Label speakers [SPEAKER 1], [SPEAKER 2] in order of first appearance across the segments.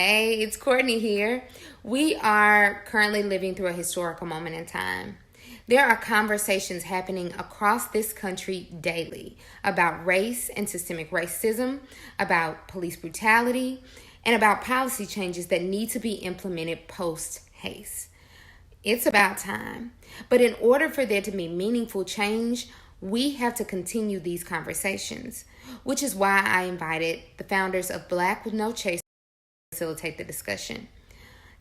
[SPEAKER 1] Hey, it's Courtney here. We are currently living through a historical moment in time. There are conversations happening across this country daily about race and systemic racism, about police brutality, and about policy changes that need to be implemented post haste. It's about time. But in order for there to be meaningful change, we have to continue these conversations, which is why I invited the founders of Black with No Chase facilitate the discussion.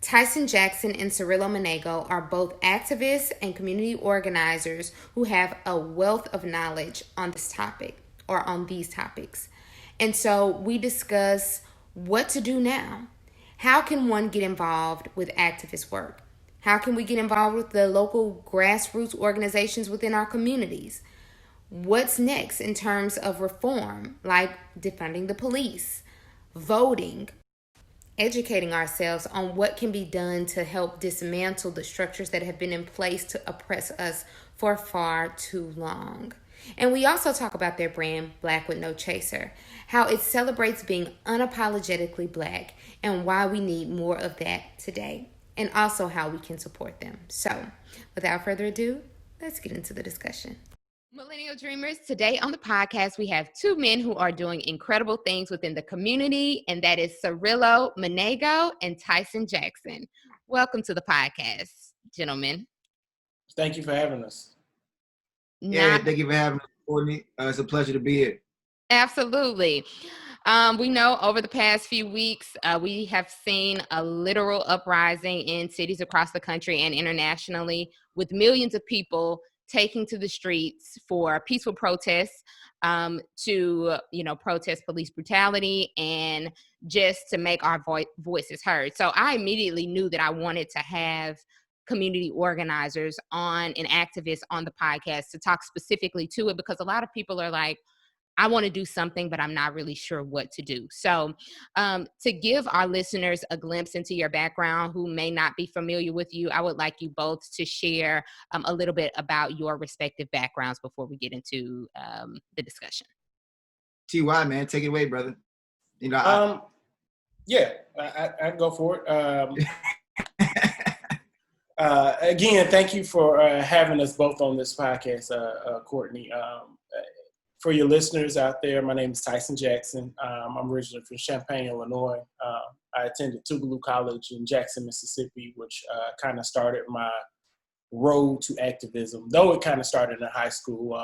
[SPEAKER 1] Tyson Jackson and Cirilo Manego are both activists and community organizers who have a wealth of knowledge on this topic or on these topics. And so we discuss what to do now. How can one get involved with activist work? How can we get involved with the local grassroots organizations within our communities? What's next in terms of reform, like defunding the police, voting, educating ourselves on what can be done to help dismantle the structures that have been in place to oppress us for far too long. And we also talk about their brand, Black with No Chaser, how it celebrates being unapologetically Black and why we need more of that today, and also how we can support them. So, without further ado, let's get into the discussion. Millennial Dreamers, today on the podcast, we have two men who are doing incredible things within the community, and that is Cirilo Manego and Tyson Jackson. Welcome to the podcast, gentlemen.
[SPEAKER 2] Thank you for having us.
[SPEAKER 3] Yeah, thank you for having us, Courtney. It's a pleasure to be here.
[SPEAKER 1] Absolutely. We know over the past few weeks, we have seen a literal uprising in cities across the country and internationally, with millions of people taking to the streets for peaceful protests to, protest police brutality and just to make our voices heard. So I immediately knew that I wanted to have community organizers on and activists on the podcast to talk specifically to it, because a lot of people are like, I want to do something, but I'm not really sure what to do. So to give our listeners a glimpse into your background who may not be familiar with you, I would like you both to share a little bit about your respective backgrounds before we get into the discussion.
[SPEAKER 3] TY, man, take it away, brother.
[SPEAKER 2] I go for it. Again, thank you for having us both on this podcast, Courtney. For your listeners out there, my name is Tyson Jackson. I'm originally from Champaign, Illinois. I attended Tougaloo College in Jackson, Mississippi, which kind of started my road to activism, though it kind of started in high school.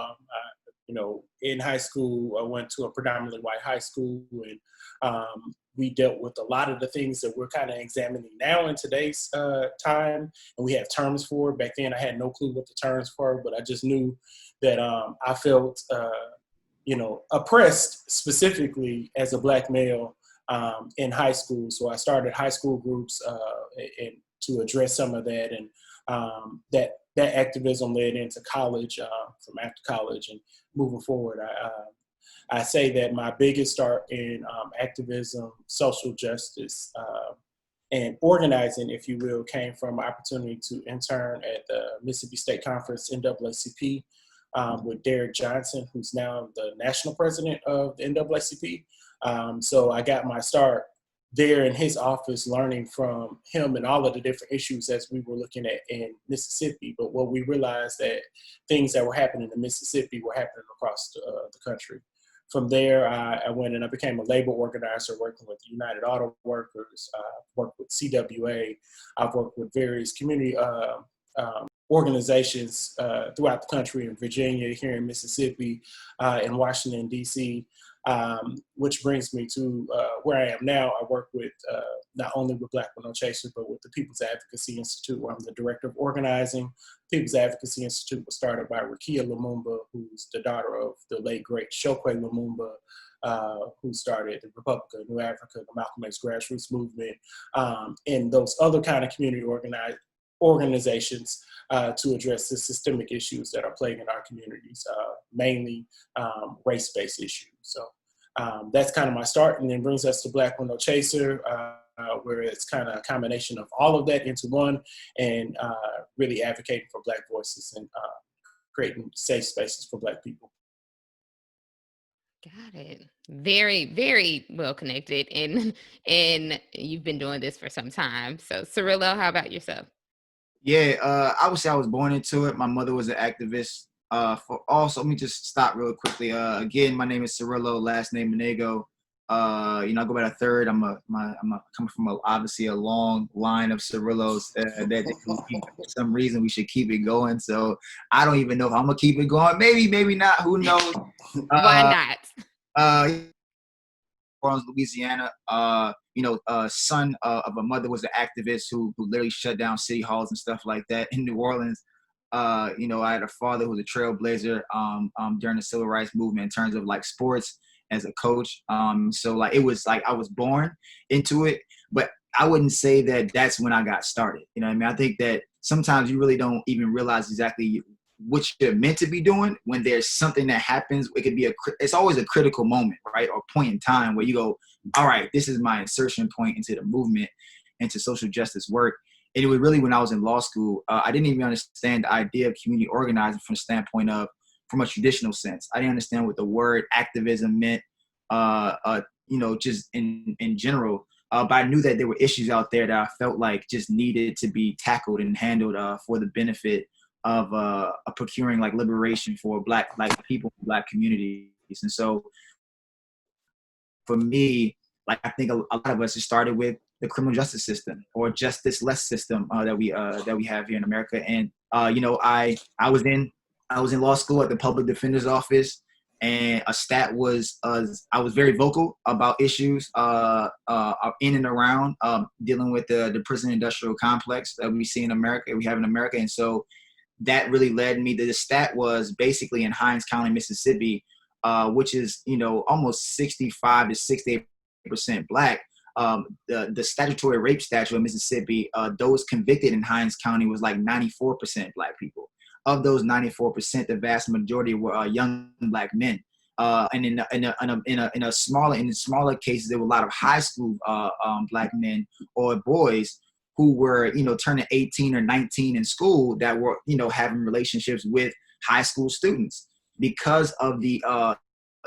[SPEAKER 2] In high school, I went to a predominantly white high school, and we dealt with a lot of the things that we're kind of examining now in today's time, and we have terms for it. Back then, I had no clue what the terms were, but I just knew that I felt oppressed specifically as a Black male in high school. So I started high school groups and to address some of that, and that activism led into college, from after college and moving forward. I say that my biggest start in activism, social justice, and organizing, if you will, came from my opportunity to intern at the Mississippi State Conference NAACP, with Derek Johnson, who's now the national president of the NAACP. So I got my start there in his office, learning from him and all of the different issues as we were looking at in Mississippi. But what we realized that things that were happening in Mississippi were happening across the country. From there, I went and I became a labor organizer, working with United Auto Workers, worked with CWA. I've worked with various community organizations throughout the country, in Virginia, here in Mississippi, in Washington, D.C., which brings me to where I am now. I work with not only with Black with No Chaser, but with the People's Advocacy Institute, where I'm the director of organizing. People's Advocacy Institute was started by Rukia Lumumba, who's the daughter of the late, great Chokwe Lumumba, who started the Republic of New Africa, the Malcolm X grassroots movement, and those other kind of community organizations to address the systemic issues that are plaguing our communities, mainly race-based issues. So that's kind of my start, and then brings us to Black with No Chaser, where it's kind of a combination of all of that into one, and really advocating for Black voices and creating safe spaces for Black people.
[SPEAKER 1] Got it. Very, very well connected, and you've been doing this for some time. So, Cirilo, how about yourself?
[SPEAKER 3] Yeah, I would say I was born into it. My mother was an activist. For also, let me just stop real quickly. Again, my name is Cirilo, last name Manego. I go by the third. I'm coming from obviously a long line of Cirilos that for some reason we should keep it going. So I don't even know if I'm gonna keep it going. Maybe, maybe not. Who knows?
[SPEAKER 1] Why not?
[SPEAKER 3] Orleans, Louisiana. Son of a mother was an activist who literally shut down city halls and stuff like that in New Orleans. I had a father who was a trailblazer during the civil rights movement in terms of like sports as a coach. So like it was like I was born into it, but I wouldn't say that that's when I got started. You know what I mean? I think that sometimes you really don't even realize exactly what you're meant to be doing when there's something that happens. It could be it's always a critical moment, right? Or point in time where you go, all right, this is my insertion point into the movement, into social justice work. And it was really when I was in law school, I didn't even understand the idea of community organizing from the standpoint of, from a traditional sense. I didn't understand what the word activism meant, just in general. But I knew that there were issues out there that I felt like just needed to be tackled and handled for the benefit of procuring like liberation for Black people, Black communities. And so for me, like I think a lot of us, it started with the criminal justice system or justice-less system that we have here in America. And I was in law school at the public defender's office, and a stat was I was very vocal about issues in and around dealing with the prison industrial complex that we see in America, we have in America. And so that really led me to the stat was basically in Hinds County, Mississippi, which is, almost 65 to 68% Black. The statutory rape statute in Mississippi, those convicted in Hinds County was like 94% Black people. Of those 94%, the vast majority were young Black men. And in smaller cases, there were a lot of high school Black men or boys who were, turning 18 or 19 in school that were, having relationships with high school students because of the,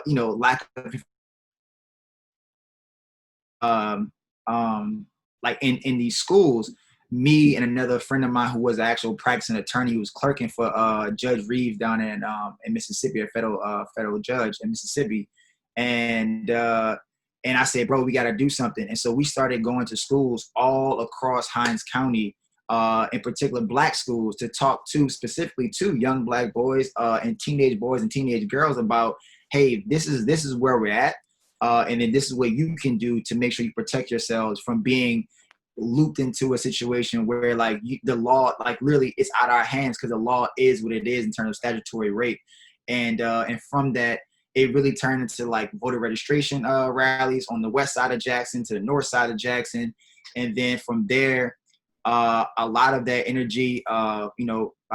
[SPEAKER 3] lack of, like in these schools. Me and another friend of mine who was an actual practicing attorney who was clerking for Judge Reeves down in Mississippi, a federal judge in Mississippi, and I said, bro, we got to do something. And so we started going to schools all across Hinds County, in particular Black schools, to talk to specifically to young Black boys and teenage boys and teenage girls about, hey, this is where we're at, and then this is what you can do to make sure you protect yourselves from being looped into a situation where like the law, like literally it's out of our hands because the law is what it is in terms of statutory rape. And from that, it really turned into like voter registration rallies on the west side of Jackson to the north side of Jackson. And then from there, a lot of that energy, by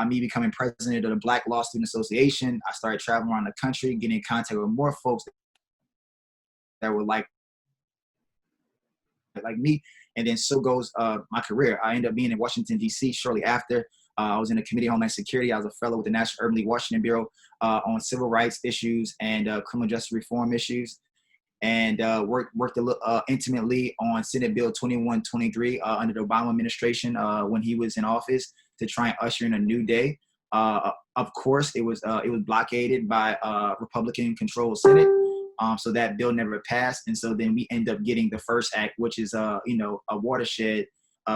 [SPEAKER 3] me becoming president of the Black Law Student Association, I started traveling around the country, getting in contact with more folks that were like me. And then so goes my career. I ended up being in Washington, D.C. shortly after. I was in the Committee on Homeland Security. I was a fellow with the National Urban League Washington Bureau on civil rights issues and criminal justice reform issues, and worked intimately on Senate Bill 2123 under the Obama administration when he was in office to try and usher in a new day. Of course, it was blockaded by Republican-controlled Senate. So that bill never passed. And so then we end up getting the first act, which is, a watershed,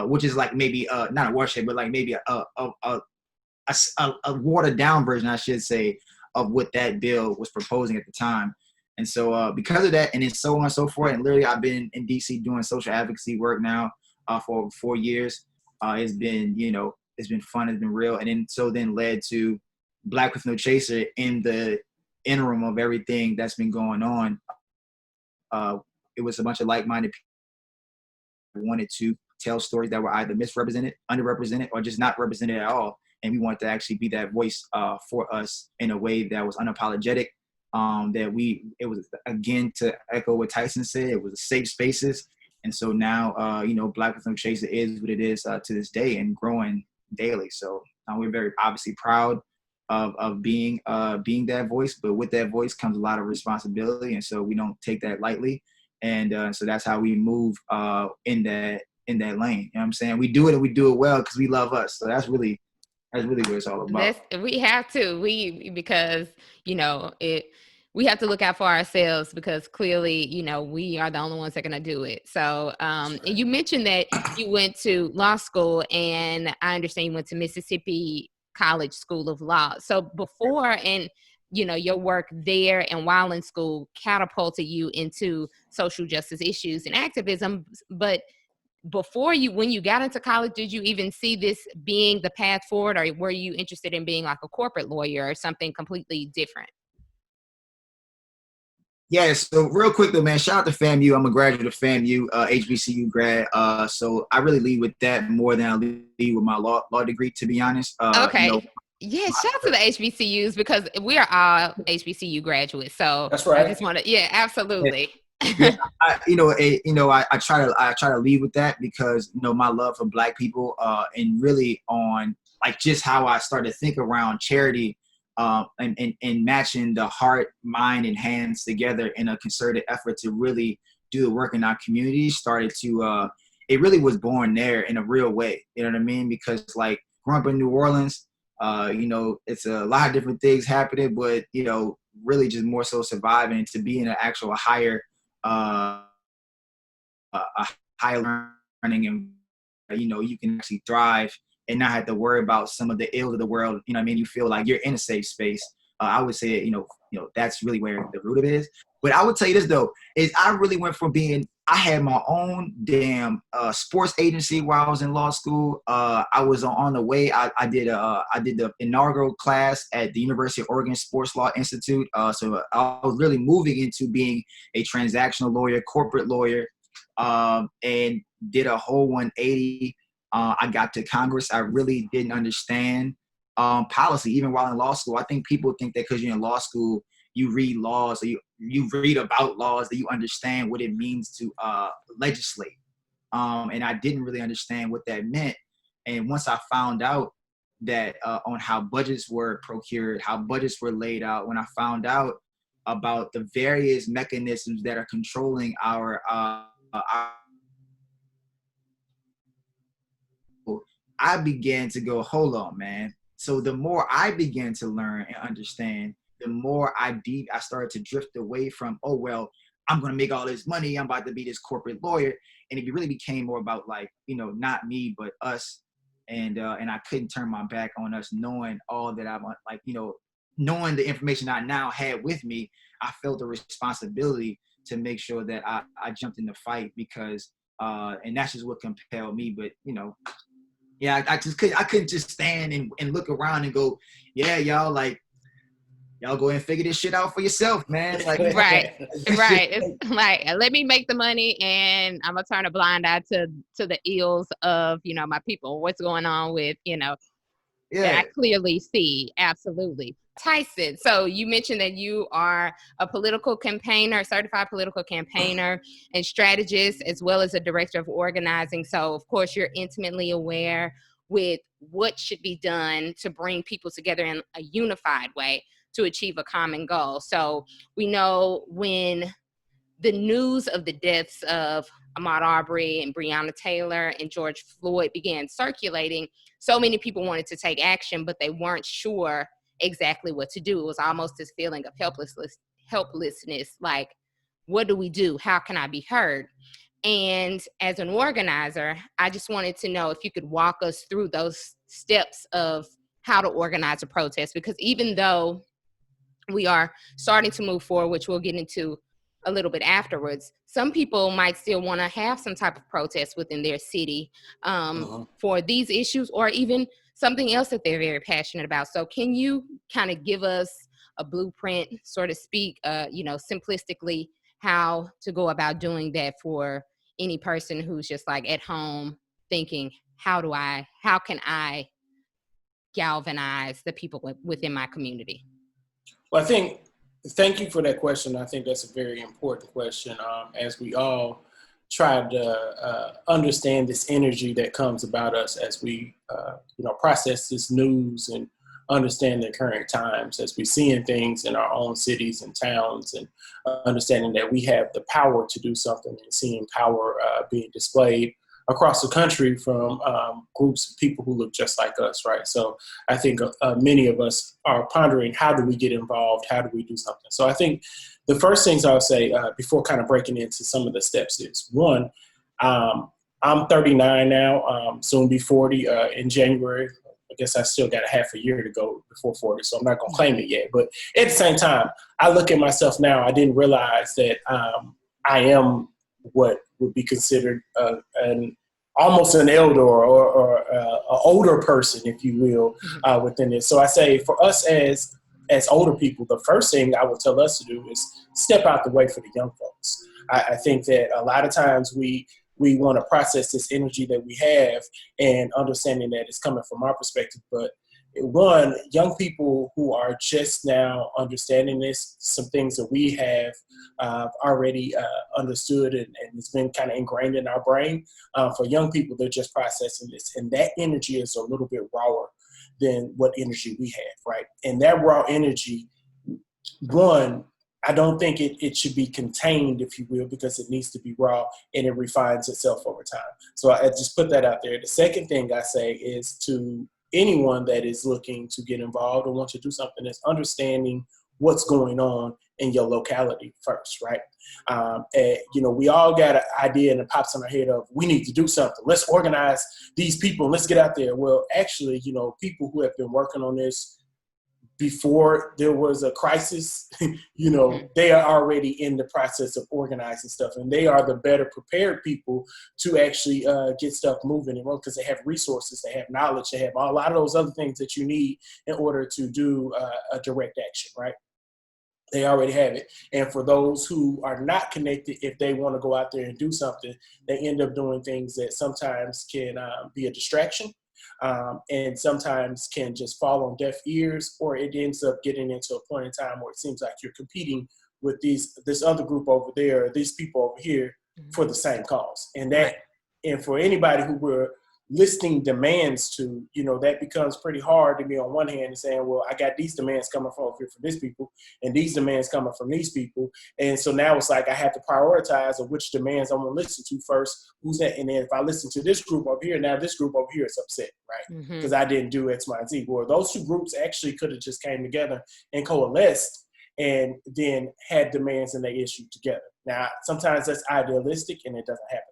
[SPEAKER 3] which is like maybe not a watershed, but like maybe a watered down version, I should say, of what that bill was proposing at the time. And so because of that, and then so on and so forth, and literally I've been in DC doing social advocacy work now for over 4 years. It's been, it's been fun, it's been real. And then led to Black with No Chaser in the interim of everything that's been going on. It was a bunch of like-minded people who wanted to tell stories that were either misrepresented, underrepresented, or just not represented at all. And we wanted to actually be that voice for us in a way that was unapologetic. It was, again, to echo what Tyson said, it was a safe spaces. And so now, Black with No Chaser is what it is to this day and growing daily. So we're very obviously proud of being that voice. But with that voice comes a lot of responsibility, and so we don't take that lightly. And so that's how we move in that lane. You know what I'm saying? We do it and we do it well because we love us. So that's really what it's all about.
[SPEAKER 1] We have to. Because, we have to look out for ourselves because clearly, we are the only ones that are going to do it. So, and you mentioned that you went to law school, and I understand you went to Mississippi College School of Law. So before and, your work there and while in school catapulted you into social justice issues and activism. But when you got into college, did you even see this being the path forward, or were you interested in being like a corporate lawyer or something completely different?
[SPEAKER 3] Yeah, so real quick though, man, shout out to FAMU. I'm a graduate of FAMU, HBCU grad. So I really lead with that more than I lead with my law degree, to be honest.
[SPEAKER 1] Okay. Yeah, shout out to the HBCUs because we are all HBCU graduates. So
[SPEAKER 2] that's right.
[SPEAKER 1] I just want to, yeah, absolutely.
[SPEAKER 3] Yeah, I try to lead with that because my love for Black people and really on like just how I started to think around charity and matching the heart, mind, and hands together in a concerted effort to really do the work in our community started to it really was born there in a real way. You know what I mean? Because like growing up in New Orleans, it's a lot of different things happening, but really just more so surviving to be in an actual higher a high learning, and you can actually thrive and not have to worry about some of the ills of the world. You know what I mean? You feel like you're in a safe space. I would say that's really where the root of it is. But I would tell you this though, is I really went from I had my own damn sports agency while I was in law school. I was on the way. I did the inaugural class at the University of Oregon Sports Law Institute. So I was really moving into being a transactional lawyer, corporate lawyer, and did a whole 180. I got to Congress. I really didn't understand policy, even while in law school. I think people think that because you're in law school, you read laws or you read about laws that you understand what it means to legislate. And I didn't really understand what that meant. And once I found out that on how budgets were procured, how budgets were laid out, when I found out about the various mechanisms that are controlling our I began to go, hold on, man. So the more I began to learn and understand, the more I started to drift away from, oh, well, I'm going to make all this money. I'm about to be this corporate lawyer. And it really became more about like, not me, but us. And I couldn't turn my back on us knowing all that I'm like, knowing the information I now had with me, I felt a responsibility to make sure that I jumped in the fight because, and that's just what compelled me. But, yeah, I couldn't just stand and look around and go, yeah, y'all go and figure this shit out for yourself, man. Like,
[SPEAKER 1] right. It's like, let me make the money and I'm gonna turn a blind eye to the ills of, my people, what's going on with, that I clearly see. Absolutely. Tyson, so you mentioned that you are a political campaigner, certified political campaigner and strategist, as well as a director of organizing. So of course you're intimately aware with what should be done to bring people together in a unified way to achieve a common goal. So we know when the news of the deaths of Ahmaud Arbery and Breonna Taylor and George Floyd began circulating, so many people wanted to take action, but they weren't sure exactly what to do. It was almost this feeling of helplessness, like, what do we do? How can I be heard? And as an organizer, I just wanted to know if you could walk us through those steps of how to organize a protest, because even though we are starting to move forward, which we'll get into a little bit afterwards, some people might still want to have some type of protest within their city for these issues, or even something else that they're very passionate about. So can you kind of give us a blueprint, so to speak, simplistically, how to go about doing that for any person who's just like at home thinking, how can I galvanize the people within my community?
[SPEAKER 2] Well, thank you for that question. I think that's a very important question as we all try to understand this energy that comes about us as we, process this news and understand the current times as we're seeing things in our own cities and towns, and understanding that we have the power to do something, and seeing power being displayed across the country from groups of people who look just like us, right? So I think many of us are pondering, how do we get involved? How do we do something? So I think the first things I'll say before kind of breaking into some of the steps is, one, I'm 39 now, soon be 40 in January. I guess I still got a half a year to go before 40, so I'm not going to claim it yet. But at the same time, I look at myself now, I didn't realize that I am what would be considered almost an elder or an older person, if you will, within this. So I say for us as older people, the first thing I would tell us to do is step out the way for the young folks. I think that a lot of times we want to process this energy that we have, and understanding that it's coming from our perspective. But one, young people who are just now understanding this, some things that we have already understood, and it's been kind of ingrained in our brain. For young people, they're just processing this. And that energy is a little bit rawer than what energy we have, right? And that raw energy, one, I don't think it should be contained, if you will, because it needs to be raw, and it refines itself over time. So I just put that out there. The second thing I say is to anyone that is looking to get involved or want to do something, is understanding what's going on in your locality first, right? We all got an idea and it pops in our head of, we need to do something. Let's organize these people and let's get out there. Well, actually, people who have been working on this before there was a crisis, they are already in the process of organizing stuff, and they are the better prepared people to actually get stuff moving and because they have resources, they have knowledge, they have a lot of those other things that you need in order to do a direct action, right? They already have it. And for those who are not connected, if they want to go out there and do something, they end up doing things that sometimes can be a distraction. And sometimes can just fall on deaf ears, or it ends up getting into a point in time where it seems like you're competing with this other group over there, these people over here, for the same cause. And for anybody who we're listing demands to, that becomes pretty hard to be on one hand and saying, well, I got these demands coming from over here from these people, and these demands coming from these people. And so now it's like I have to prioritize of which demands I'm going to listen to first. Who's that? And then if I listen to this group over here, now this group over here is upset, right? Because I didn't do X, Y, and Z. Well, those two groups actually could have just came together and coalesced and then had demands and they issued together. Now, sometimes that's idealistic and it doesn't happen.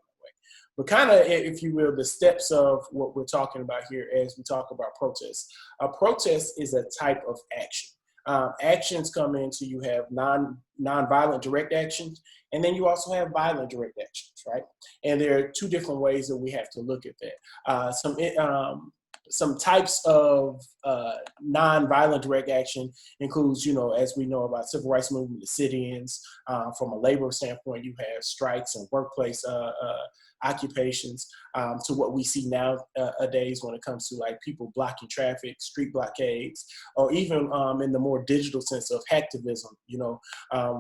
[SPEAKER 2] But kind of, if you will, the steps of what we're talking about here as we talk about protests. A protest is a type of action. Actions come into, you have non-violent direct actions, and then you also have violent direct actions, right? And there are two different ways that we have to look at that. Some types of non-violent direct action includes, as we know about civil rights movement, the sit-ins. From a labor standpoint, you have strikes and workplace occupations, to what we see nowadays when it comes to like people blocking traffic, street blockades, or even in the more digital sense of hacktivism,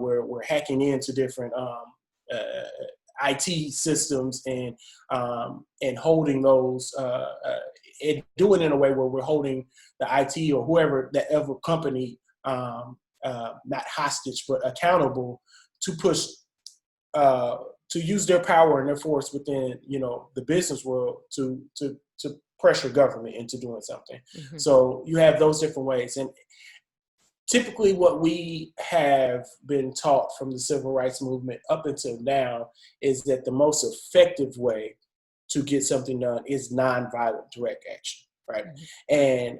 [SPEAKER 2] where we're hacking into different IT systems and holding those and doing it in a way where we're holding the IT or whoever, that ever company, not hostage, but accountable to push, to use their power and their force within, the business world to pressure government into doing something. So you have those different ways. And typically what we have been taught from the civil rights movement up until now is that the most effective way to get something done is nonviolent direct action, right? And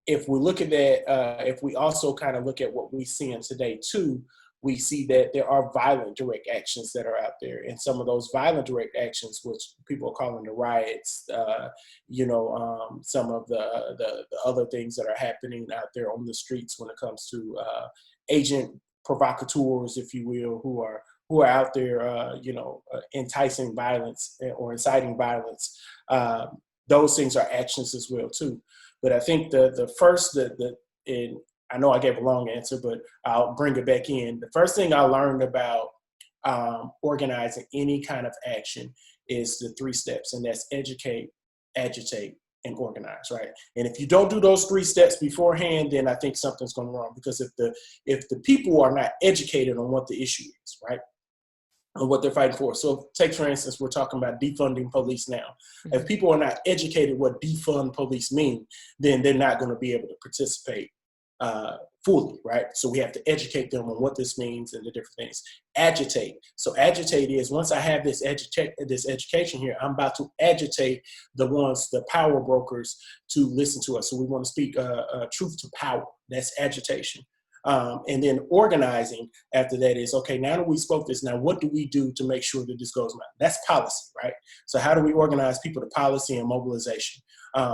[SPEAKER 2] if we look at that, if we also kind of look at what we see in today too, we see that there are violent direct actions that are out there. And some of those violent direct actions, which people are calling the riots, some of the other things that are happening out there on the streets when it comes to agent provocateurs, if you will, who are out there, enticing violence or inciting violence. Those things are actions as well too. But I think the first, and I know I gave a long answer, but I'll bring it back in. The first thing I learned about organizing any kind of action is the 3 steps, and that's educate, agitate, and organize, right? And if you don't do those 3 steps beforehand, then I think something's going wrong. Because if the people are not educated on what the issue is, right, and what they're fighting for. So take, for instance, we're talking about defunding police now.
[SPEAKER 1] Mm-hmm.
[SPEAKER 2] If people are not educated what defund police mean, then they're not going to be able to participate fully, right? So we have to educate them on what this means and the different things. Agitate. So agitate is, once I have this education here, I'm about to agitate the power brokers to listen to us. So we want to speak truth to power. That's agitation. And then organizing after that is, okay, now that we spoke this, now what do we do to make sure that this goes on? That's policy, right? So how do we organize people to policy and mobilization?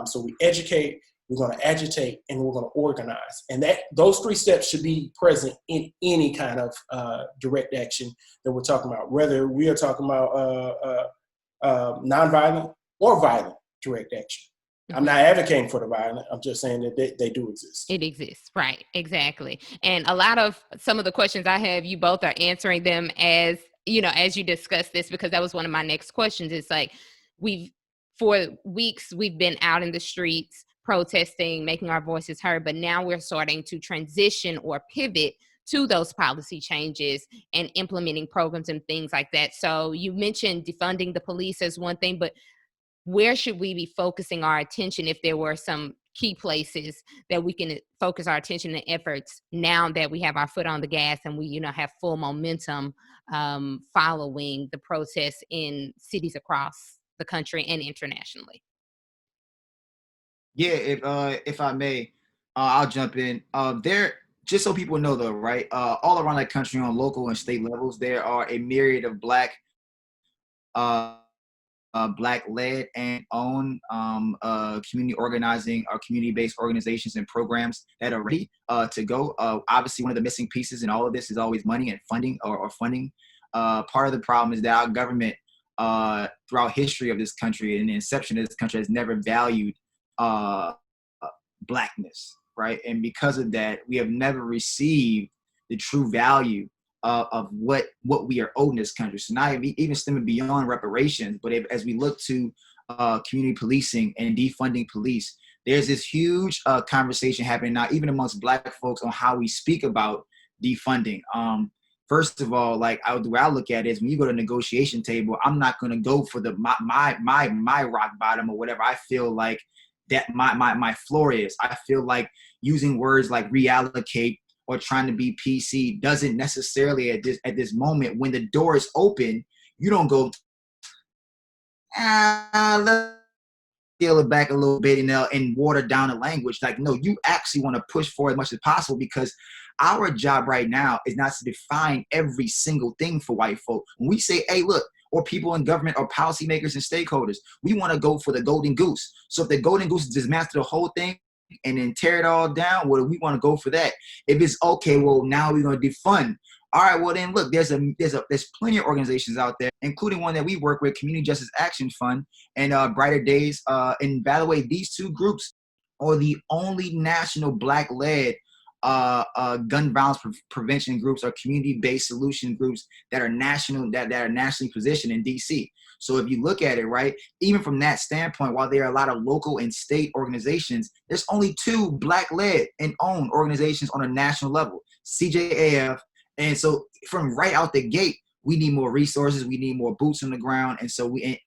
[SPEAKER 2] So we educate, we're going to agitate, and we're going to organize. And those 3 steps should be present in any kind of direct action that we're talking about, whether we are talking about nonviolent or violent direct action. I'm not advocating for the violent. I'm just saying that they do exist.
[SPEAKER 1] It exists. Right. Exactly. And a lot of some of the questions I have, you both are answering them as you discuss this, because that was one of my next questions. It's like, for weeks, we've been out in the streets protesting, making our voices heard, but now we're starting to transition or pivot to those policy changes and implementing programs and things like that. So you mentioned defunding the police as one thing, but where should we be focusing our attention if there were some key places that we can focus our attention and efforts now that we have our foot on the gas and we, have full momentum following the protests in cities across the country and internationally?
[SPEAKER 3] Yeah, if I may, I'll jump in. Just so people know though, right? All around the country on local and state levels, there are a myriad of Black led and owned community organizing or community-based organizations and programs that are ready to go. Obviously, one of the missing pieces in all of this is always money and funding or funding. Part of the problem is that our government throughout history of this country and the inception of this country has never valued Blackness, right? And because of that, we have never received the true value of what we are owed in this country. So now even stemming beyond reparations, but as we look to community policing and defunding police, there's this huge conversation happening now, even amongst Black folks, on how we speak about defunding. First of all, the way I look at it is, when you go to a negotiation table, I'm not going to go for my rock bottom or whatever I feel like that my floor is. I feel like using words like reallocate or trying to be PC doesn't necessarily at this moment, when the door is open, you don't go, let's scale it back a little bit and water down the language. No, you actually want to push for as much as possible, because our job right now is not to define every single thing for white folk. When we say, hey, look, or people in government or policymakers and stakeholders, we want to go for the golden goose. So if the golden goose dismantle the whole thing and then tear it all down, well, we want to go for that. If it's okay, well, now we're going to defund. All right, well then, look, there's plenty of organizations out there, including one that we work with, Community Justice Action Fund and Brighter Days. And by the way, these two groups are the only national Black-led gun violence prevention groups or community-based solution groups that are national, that are nationally positioned in DC. So if you look at it, right, even from that standpoint, while there are a lot of local and state organizations, there's only 2 Black-led and owned organizations on a national level, CJAF. And so from right out the gate, we need more resources, we need more boots on the ground, and so we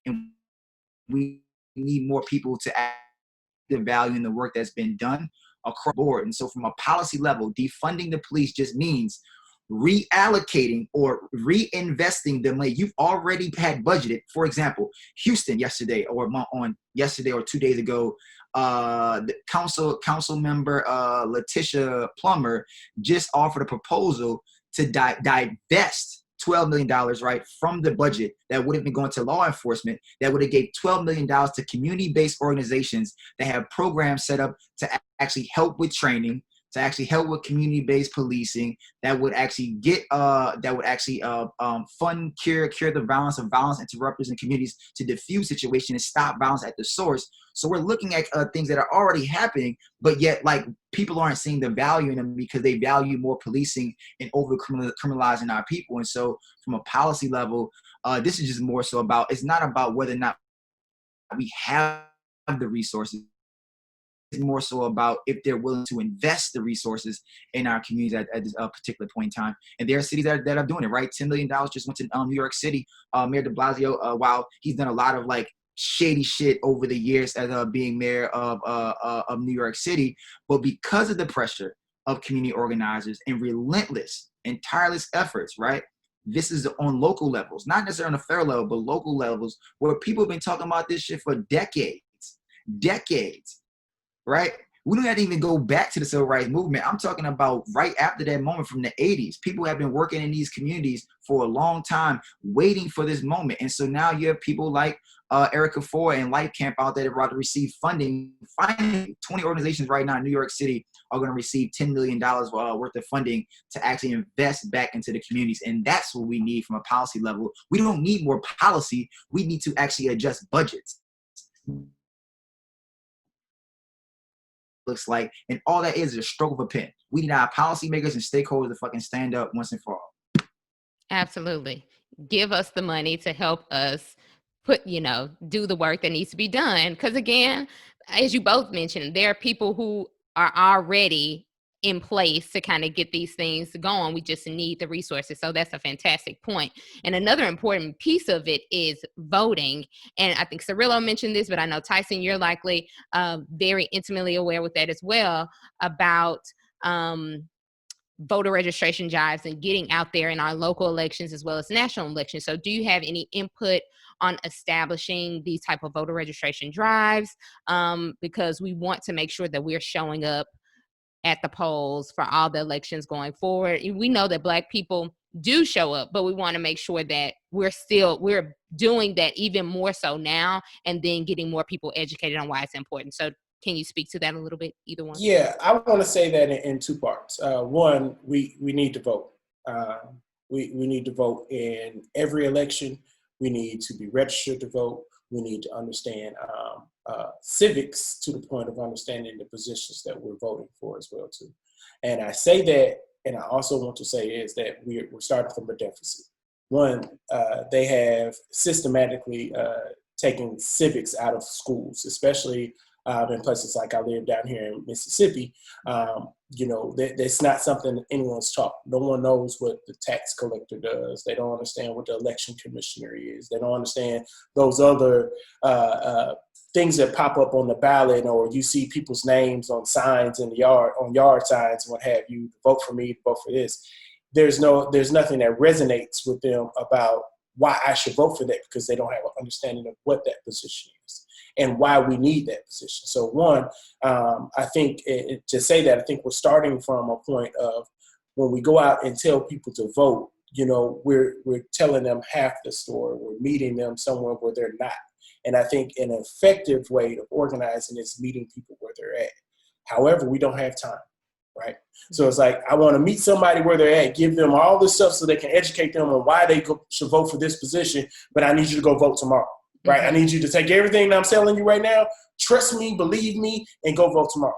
[SPEAKER 3] need more people to act the value in the work that's been done across the board. And so from a policy level, defunding the police just means reallocating or reinvesting the money you've already had budgeted. For example, Houston yesterday or 2 days ago, the council member Letitia Plummer just offered a proposal to divest $12 million, right, from the budget that would have been going to law enforcement, that would have gave $12 million to community-based organizations that have programs set up to actually help with training, to actually help with community-based policing, that would actually fund, cure the violence of violence interrupters in communities, to diffuse situations and stop violence at the source. So we're looking at things that are already happening, but yet people aren't seeing the value in them because they value more policing and over criminalizing our people. And so from a policy level, this is just more so about, it's not about whether or not we have the resources, more so about if they're willing to invest the resources in our communities at this particular point in time. And there are cities that are doing it, right? $10 million just went to New York City. Mayor de Blasio, while he's done a lot of like shady shit over the years as being mayor of New York City, but because of the pressure of community organizers and relentless and tireless efforts, right? This is on local levels, not necessarily on a federal level, but local levels where people have been talking about this shit for decades, right? We don't have to even go back to the civil rights movement. I'm talking about right after that moment from the 80s. People have been working in these communities for a long time, waiting for this moment. And so now you have people like Erica Ford and Life Camp out there that are about to receive funding. Finally, 20 organizations right now in New York City are going to receive $10 million worth of funding to actually invest back into the communities. And that's what we need from a policy level. We don't need more policy. We need to actually adjust budgets. Looks like, and all that is a stroke of a pen. We need our policymakers and stakeholders to fucking stand up once and for all.
[SPEAKER 1] Absolutely. Give us the money to help us do the work that needs to be done. Because again, as you both mentioned, there are people who are already in place to kind of get these things going. We just need the resources. So that's a fantastic point. And another important piece of it is voting. And I think Cirilo mentioned this, but I know Tyson, you're likely very intimately aware with that as well about voter registration drives and getting out there in our local elections as well as national elections. So do you have any input on establishing these type of voter registration drives? Because we want to make sure that we're showing up at the polls for all the elections going forward. We know that Black people do show up, but we want to make sure that we're doing that even more so now, and then getting more people educated on why it's important. So can you speak to that a little bit, either one?
[SPEAKER 2] Yeah, I want to say that in two parts. One, we need to vote. We need to vote in every election. We need to be registered to vote. We need to understand civics to the point of understanding the positions that we're voting for as well too. And I say that, and I also want to say is that we're starting from a deficit. One, they have systematically taken civics out of schools, especially in places like I live down here in Mississippi. That's not something anyone's taught. No one knows what the tax collector does. They don't understand what the election commissioner is. They don't understand those other things that pop up on the ballot, or you see people's names on signs in the yard, on yard signs and what have you. Vote for me, vote for this. There's nothing that resonates with them about why I should vote for that, because they don't have an understanding of what that position is and why we need that position. So one, I think to say that, I think we're starting from a point of when we go out and tell people to vote, we're telling them half the story. We're meeting them somewhere where they're not. And I think an effective way of organizing is meeting people where they're at. However, we don't have time, right? So it's like, I want to meet somebody where they're at, give them all this stuff so they can educate them on why they should vote for this position, but I need you to go vote tomorrow, right? Mm-hmm. I need you to take everything that I'm telling you right now, trust me, believe me, and go vote tomorrow.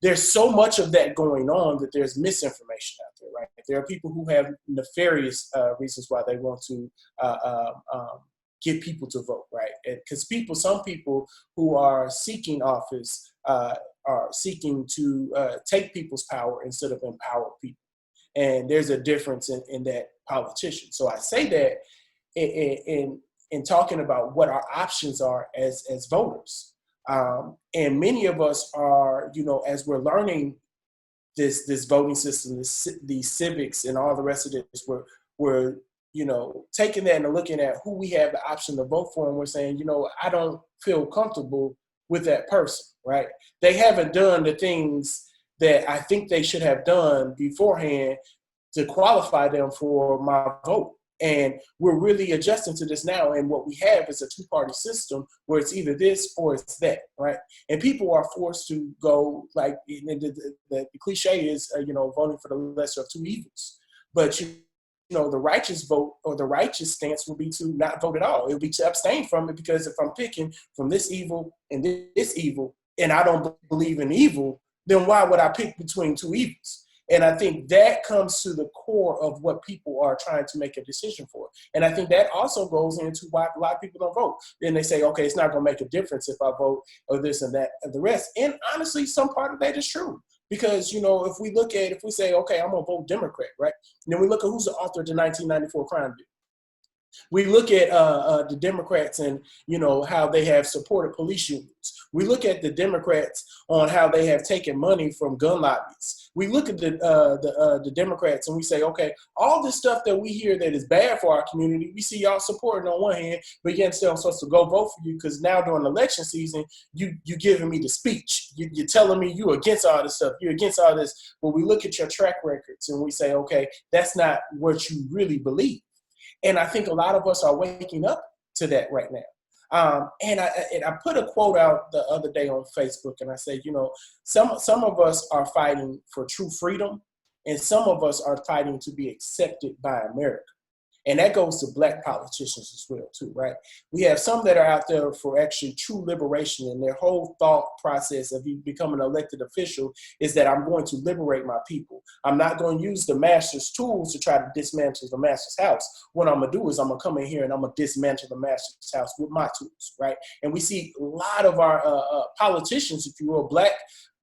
[SPEAKER 2] There's so much of that going on that there's misinformation out there, right? There are people who have nefarious reasons why they want to get people to vote, right? Because some people who are seeking office are seeking to take people's power instead of empower people. And there's a difference in that politician. So I say that in talking about what our options are as voters. And many of us are, as we're learning this voting system, these civics and all the rest of this, we're taking that and looking at who we have the option to vote for, and we're saying, I don't feel comfortable with that person, right? They haven't done the things that I think they should have done beforehand to qualify them for my vote. And we're really adjusting to this now. And what we have is a two-party system where it's either this or it's that, right? And people are forced to go, like, the cliche is, voting for the lesser of two evils. But the righteous vote or the righteous stance will be to not vote at all. It will be to abstain from it, because if I'm picking from this evil and this evil, and I don't believe in evil, then why would I pick between two evils? And I think that comes to the core of what people are trying to make a decision for. And I think that also goes into why a lot of people don't vote. Then they say, okay, it's not going to make a difference if I vote or this and that and the rest. And honestly, some part of that is true. Because, if we say, okay, I'm going to vote Democrat, right? And then we look at who's the author of the 1994 crime bill. We look at the Democrats and, how they have supported police unions. We look at the Democrats on how they have taken money from gun lobbies. We look at the Democrats and we say, okay, all this stuff that we hear that is bad for our community, we see y'all supporting on one hand, but yet still I'm supposed to go vote for you because now during election season, you giving me the speech. You're telling me you against all this stuff. You're against all this. But we look at your track records and we say, okay, that's not what you really believe. And I think a lot of us are waking up to that right now. And I put a quote out the other day on Facebook, and I said, some of us are fighting for true freedom, and some of us are fighting to be accepted by America. And that goes to Black politicians as well, too, right? We have some that are out there for actually true liberation, and their whole thought process of you becoming an elected official is that I'm going to liberate my people. I'm not going to use the master's tools to try to dismantle the master's house. What I'm going to do is I'm going to come in here and I'm going to dismantle the master's house with my tools, right? And we see a lot of our politicians, if you will, Black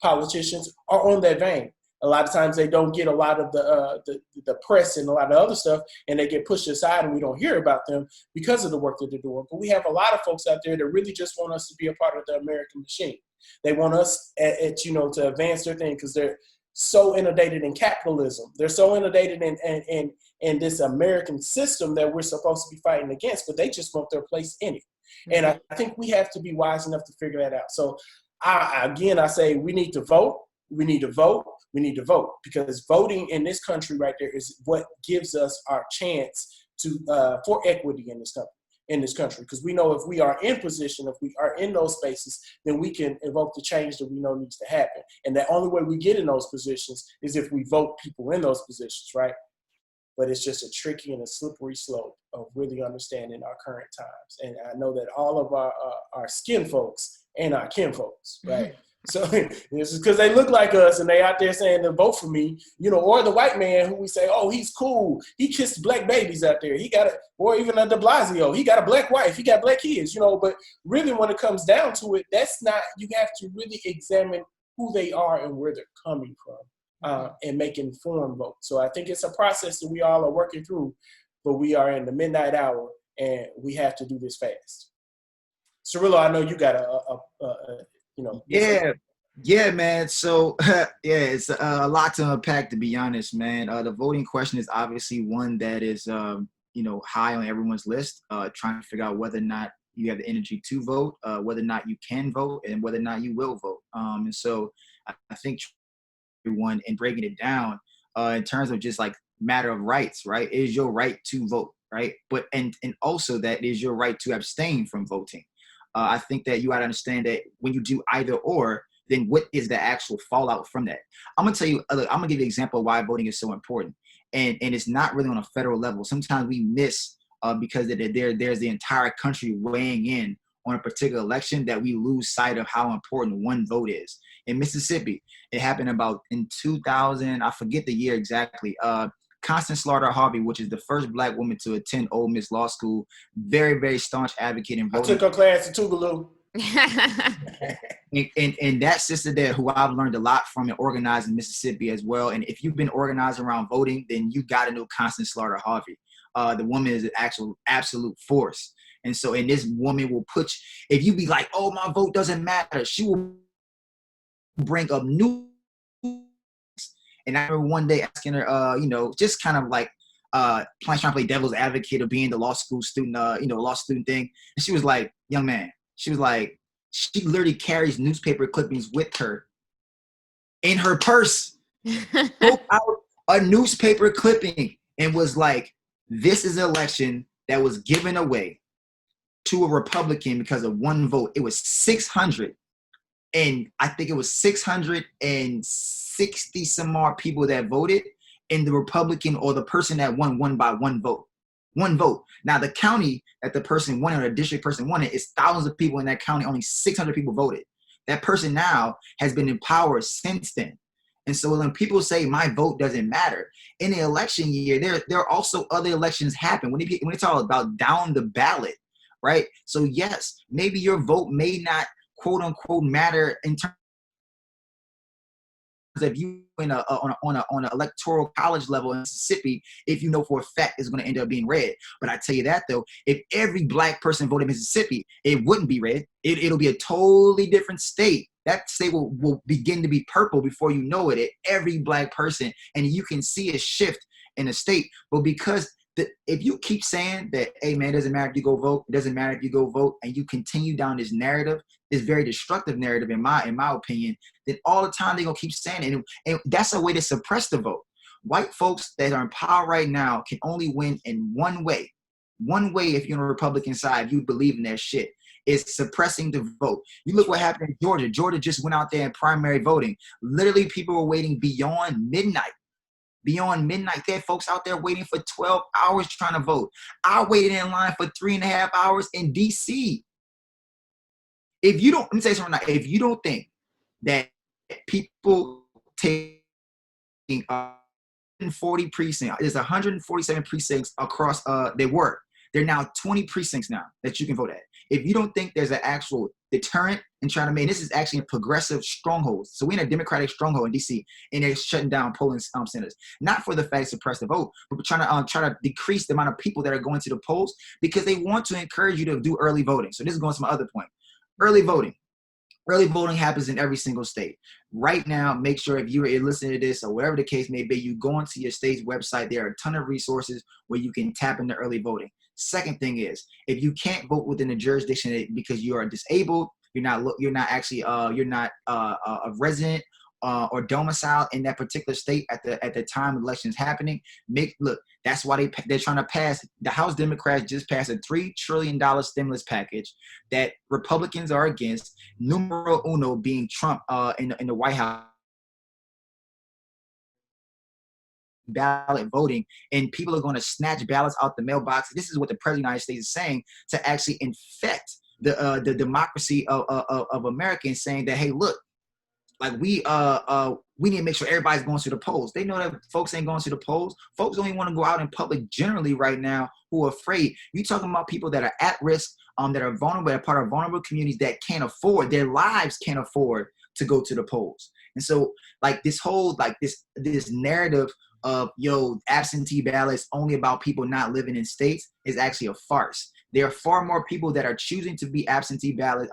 [SPEAKER 2] politicians, are on that vein. A lot of times they don't get a lot of the press and a lot of other stuff, and they get pushed aside and we don't hear about them because of the work that they're doing. But we have a lot of folks out there that really just want us to be a part of the American machine. They want us to advance their thing because they're so inundated in capitalism. They're so inundated in this American system that we're supposed to be fighting against, but they just want their place in it. Mm-hmm. And I think we have to be wise enough to figure that out. So I say we need to vote. We need to vote. We need to vote, because voting in this country right there is what gives us our chance to for equity in this country. Because we know if we are in position, if we are in those spaces, then we can evoke the change that we know needs to happen. And the only way we get in those positions is if we vote people in those positions, right? But it's just a tricky and a slippery slope of really understanding our current times. And I know that all of our skin folks and our kin folks, right? Mm-hmm. So it's because they look like us and they out there saying to vote for me, or the white man who we say, oh, he's cool. He kissed black babies out there. Or even a de Blasio, he got a black wife. He got black kids, but really when it comes down to it, that's not, you have to really examine who they are and where they're coming from and make informed votes. So I think it's a process that we all are working through, but we are in the midnight hour and we have to do this fast. Cirilo, I know you got
[SPEAKER 3] Yeah, man. So, it's a lot to unpack, to be honest, man. The voting question is obviously one that is, high on everyone's list, trying to figure out whether or not you have the energy to vote, whether or not you can vote, and whether or not you will vote. And so I think everyone, in breaking it down in terms of just like matter of rights, right? It is your right to vote, right? But and also that it is your right to abstain from voting. I think that you got to understand that when you do either or, then what is the actual fallout from that? I'm going to tell you, I'm going to give you an example of why voting is so important. And it's not really on a federal level. Sometimes we miss because there's the entire country weighing in on a particular election that we lose sight of how important one vote is. In Mississippi, it happened about in 2000, I forget the year exactly, Constance Slaughter Harvey, which is the first black woman to attend Ole Miss Law School, very, very staunch advocate in voting.
[SPEAKER 2] I took her class in Tougaloo.
[SPEAKER 3] and that sister there, who I've learned a lot from and organized in Mississippi as well. And if you've been organized around voting, then you got to know Constance Slaughter Harvey. The woman is an actual absolute force. And this woman will if you be like, oh, my vote doesn't matter, she will bring up new. And I remember one day asking her, just kind of like trying to play devil's advocate of being the law school student, law student thing. And she was like, young man, she was like, she literally carries newspaper clippings with her in her purse. Broke out a newspaper clipping and was like, this is an election that was given away to a Republican because of one vote. It was 600. And I think it was 660 some more people that voted, and the Republican or the person that won by one vote. One vote. Now, the county that the person won or the district person won it is thousands of people in that county. Only 600 people voted. That person now has been in power since then. And so when people say my vote doesn't matter, in the election year, there are also other elections happen when they talk about down the ballot, right? So yes, maybe your vote may not quote unquote matter in terms of you in on an electoral college level in Mississippi, if you know for a fact it's going to end up being red. But I tell you that though, if every black person voted Mississippi, it wouldn't be red. It'll be a totally different state. That state will begin to be purple before you know it. Every black person, and you can see a shift in the state. But because if you keep saying that, hey man, it doesn't matter if you go vote, it doesn't matter if you go vote, and you continue down this narrative, this very destructive narrative, in my opinion, then all the time they're gonna keep saying it, and that's a way to suppress the vote. White folks that are in power right now can only win in one way. One way, if you're on the Republican side, you believe in their shit, is suppressing the vote. You look what happened in Georgia. Georgia just went out there in primary voting. Literally, people were waiting beyond midnight. Beyond midnight, there are folks out there waiting for 12 hours trying to vote. I waited in line for 3.5 hours in DC. If you don't, let me say something. If you don't think that people taking 140 precincts, there's 147 precincts across. They're now 20 precincts now that you can vote at. If you don't think there's an actual deterrent and trying to make, this is actually a progressive stronghold. So we're in a Democratic stronghold in DC, and they're shutting down polling centers, not for the fact to suppress the vote, but trying to decrease the amount of people that are going to the polls because they want to encourage you to do early voting. So this is going to my other point. Early voting. Early voting happens in every single state. Right now, make sure if you're listening to this or whatever the case may be, you go onto your state's website. There are a ton of resources where you can tap into early voting. Second thing is, if you can't vote within the jurisdiction because you are disabled, you're not a resident or domiciled in that particular state at the time the election is happening. That's why they're trying to pass. The House Democrats just passed a $3 trillion stimulus package that Republicans are against. Numero uno being Trump in the White House. Ballot voting, and people are going to snatch ballots out the mailbox. This is what the President of the United States is saying to actually infect the democracy of Americans, saying that, hey, look, like we need to make sure everybody's going to the polls. They know that folks ain't going to the polls. Folks don't even want to go out in public generally right now who are afraid. You're talking about people that are at risk, that are vulnerable, that are part of vulnerable communities that can't afford, their lives can't afford to go to the polls. And so like this whole, like this narrative of, absentee ballots only about people not living in states is actually a farce. There are far more people that are choosing to be absentee ballot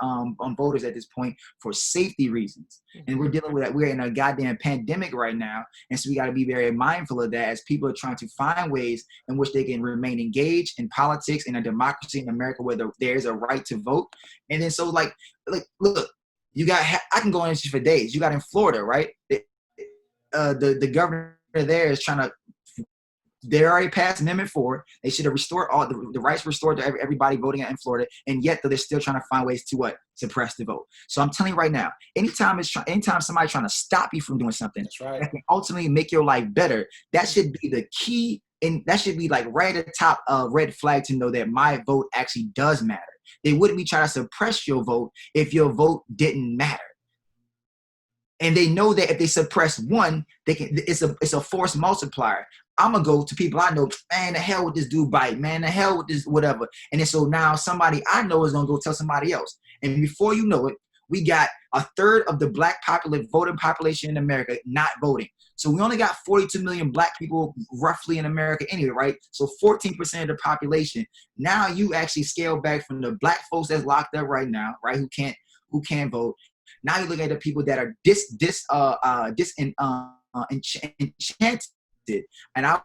[SPEAKER 3] voters at this point for safety reasons. And we're dealing with that. We're in a goddamn pandemic right now. And so we got to be very mindful of that as people are trying to find ways in which they can remain engaged in politics and a democracy in America where there is a right to vote. And then so like look, I can go on this for days. You got in Florida, right? The governor there is trying to, they already passed Amendment 4. They should have restored all the rights restored to everybody voting in Florida, and yet they're still trying to find ways to suppress the vote. So I'm telling you right now, anytime somebody's trying to stop you from doing something that can ultimately make your life better, that should be the key, and that should be like right at the top red flag to know that my vote actually does matter. They wouldn't be trying to suppress your vote if your vote didn't matter. And they know that if they suppress one, it's a force multiplier. I'm gonna go to people I know, man, the hell with this dude bite, man, the hell with this whatever. And then so now somebody I know is gonna go tell somebody else. And before you know it, we got a third of the black voting population in America not voting. So we only got 42 million black people roughly in America anyway, right? So 14% of the population. Now you actually scale back from the black folks that's locked up right now, right? Who can't vote. Now you look at the people that are enchanted, and I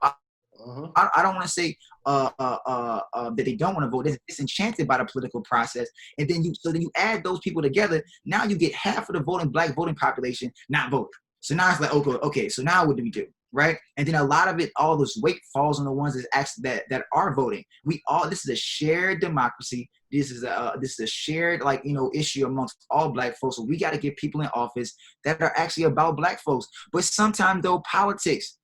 [SPEAKER 3] don't want to say that they don't want to vote. They're disenchanted by the political process, and then you add those people together. Now you get half of the black voting population not voting. So now it's like, okay. So now what do we do, right? And then a lot of it, all this weight falls on the ones that are voting. This is a shared democracy. This is a shared issue amongst all black folks. So we got to get people in office that are actually about black folks. But sometimes though, politics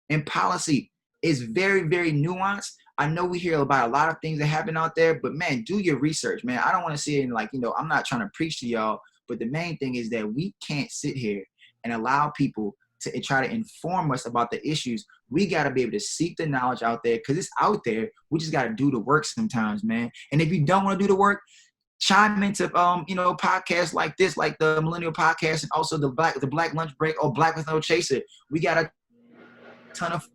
[SPEAKER 3] and policy is very, very nuanced. I know we hear about a lot of things that happen out there, but man, do your research, man. I don't want to sit and I'm not trying to preach to y'all, but the main thing is that we can't sit here and allow people to try to inform us about the issues. We got to be able to seek the knowledge out there because it's out there. We just got to do the work sometimes, man. And if you don't want to do the work, chime into podcasts like this, like the Millennial Podcast, and also the Black Lunch Break or Black with No Chaser. We got a ton of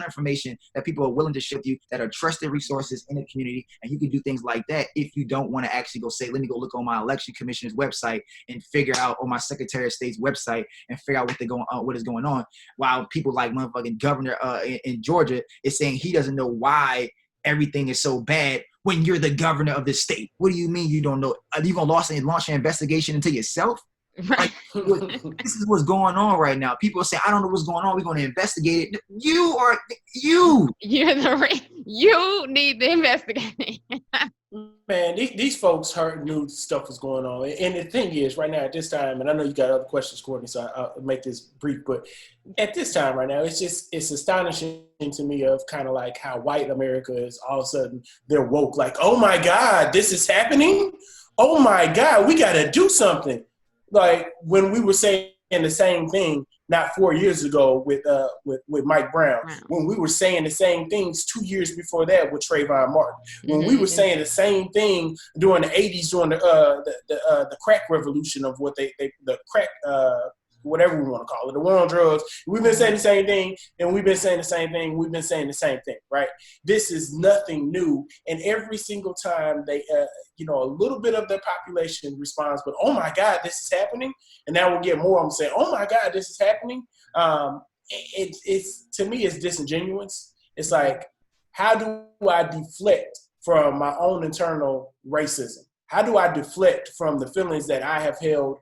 [SPEAKER 3] information that people are willing to share with you, that are trusted resources in the community, and you can do things like that if you don't want to actually go say, let me go look on my election commissioner's website and figure out, on my Secretary of State's website and figure out what is going on, while people like motherfucking governor in Georgia is saying he doesn't know why everything is so bad when you're the governor of the state. What do you mean you don't know? Are you gonna launch an investigation into yourself? Like, this is what's going on right now. People say, I don't know what's going on. We're going to investigate it. You
[SPEAKER 1] need to investigate.
[SPEAKER 2] Man, these folks knew stuff was going on. And the thing is, right now at this time, and I know you got other questions, Courtney, so I'll make this brief, but at this time right now, it's astonishing to me of kind of like how white America is all of a sudden, they're woke, like, oh my God, this is happening? Oh my God, we got to do something. Like when we were saying the same thing not 4 years ago with Mike Brown, when we were saying the same things 2 years before that with Trayvon Martin, when we were saying the same thing during the 80s during the crack revolution of what the crack whatever we want to call it, the war on drugs. We've been saying the same thing, and we've been saying the same thing. We've been saying the same thing, right? This is nothing new, and every single time they, a little bit of the population responds, but oh my God, this is happening, and now we'll get more of them saying, oh my God, this is happening. It's to me, it's disingenuous. It's like, how do I deflect from my own internal racism? How do I deflect from the feelings that I have held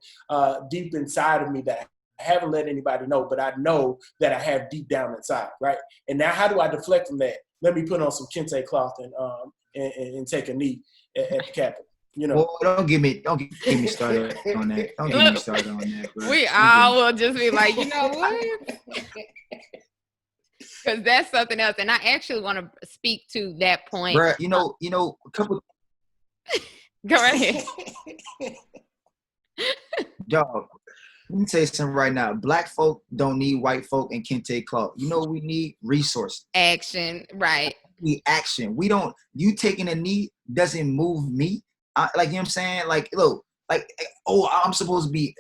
[SPEAKER 2] deep inside of me that I haven't let anybody know, but I know that I have deep down inside, right? And now how do I deflect from that? Let me put on some kente cloth and take a knee at the Capitol.
[SPEAKER 3] Well, don't get me started on that. Don't get me started on that, bro.
[SPEAKER 1] We all will just be like, you know what? Because that's something else. And I actually want to speak to that point.
[SPEAKER 3] Bro, a couple.
[SPEAKER 1] Go right ahead.
[SPEAKER 3] Dog, let me tell you something right now. Black folk don't need white folk and kente cloth. You know what we need? Resources.
[SPEAKER 1] Action, right.
[SPEAKER 3] We need action. We don't, you taking a knee doesn't move me. You know what I'm saying? Like, look, I'm supposed to be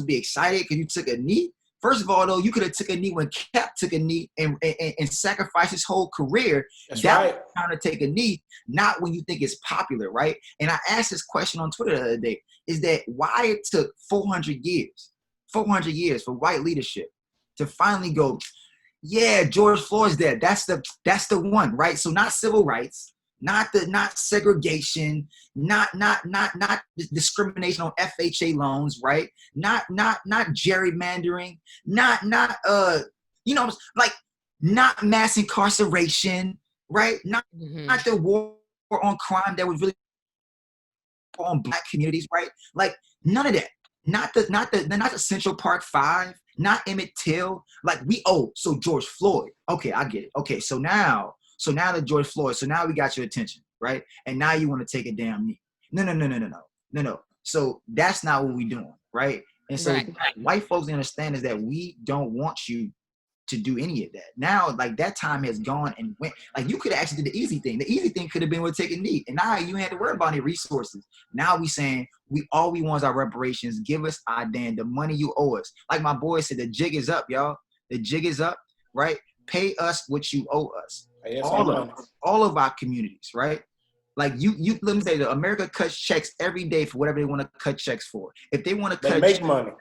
[SPEAKER 3] excited because you took a knee. First of all, though, you could have took a knee when Cap took a knee and sacrificed his whole career.
[SPEAKER 2] That's
[SPEAKER 3] that
[SPEAKER 2] right.
[SPEAKER 3] was trying to take a knee, not when you think it's popular, right? And I asked this question on Twitter the other day, is that why it took 400 years for white leadership to finally go, yeah, George Floyd's dead. That's the one, right? So not civil rights, not segregation, not discrimination on FHA loans, right? Not gerrymandering, not mass incarceration, right? Not the war on crime that was really on Black communities, right? Like none of that. Not the Central Park Five, not Emmett Till. Like so George Floyd. Okay, I get it. Okay, so now the George Floyd, so now we got your attention, right? And now you want to take a damn knee. No. So that's not what we're doing, right? And so white folks understand is that we don't want you to do any of that. Now, like that time has gone and went. Like you could have actually did the easy thing. The easy thing could have been with taking a knee. And now you had to worry about any resources. Now we saying all we want is our reparations. Give us our damn the money you owe us. Like my boy said, the jig is up, y'all. The jig is up, right? Pay us what you owe us. All of our communities, right? Like you let me say that America cuts checks every day for whatever they want to cut checks for. If they want to cut
[SPEAKER 2] make money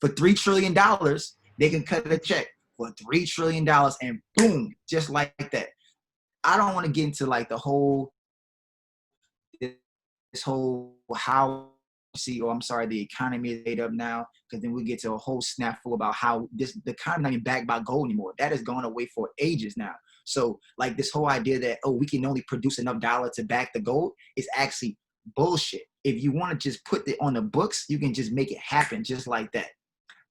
[SPEAKER 3] for $3 trillion, they can cut a check for $3 trillion and boom, just like that. I don't want to get into like this whole the economy is made up now, because then we get to a whole snafu about how the economy not even backed by gold anymore. That has gone away for ages now. So like this whole idea that, we can only produce enough dollar to back the gold is actually bullshit. If you want to just put it on the books, you can just make it happen just like that.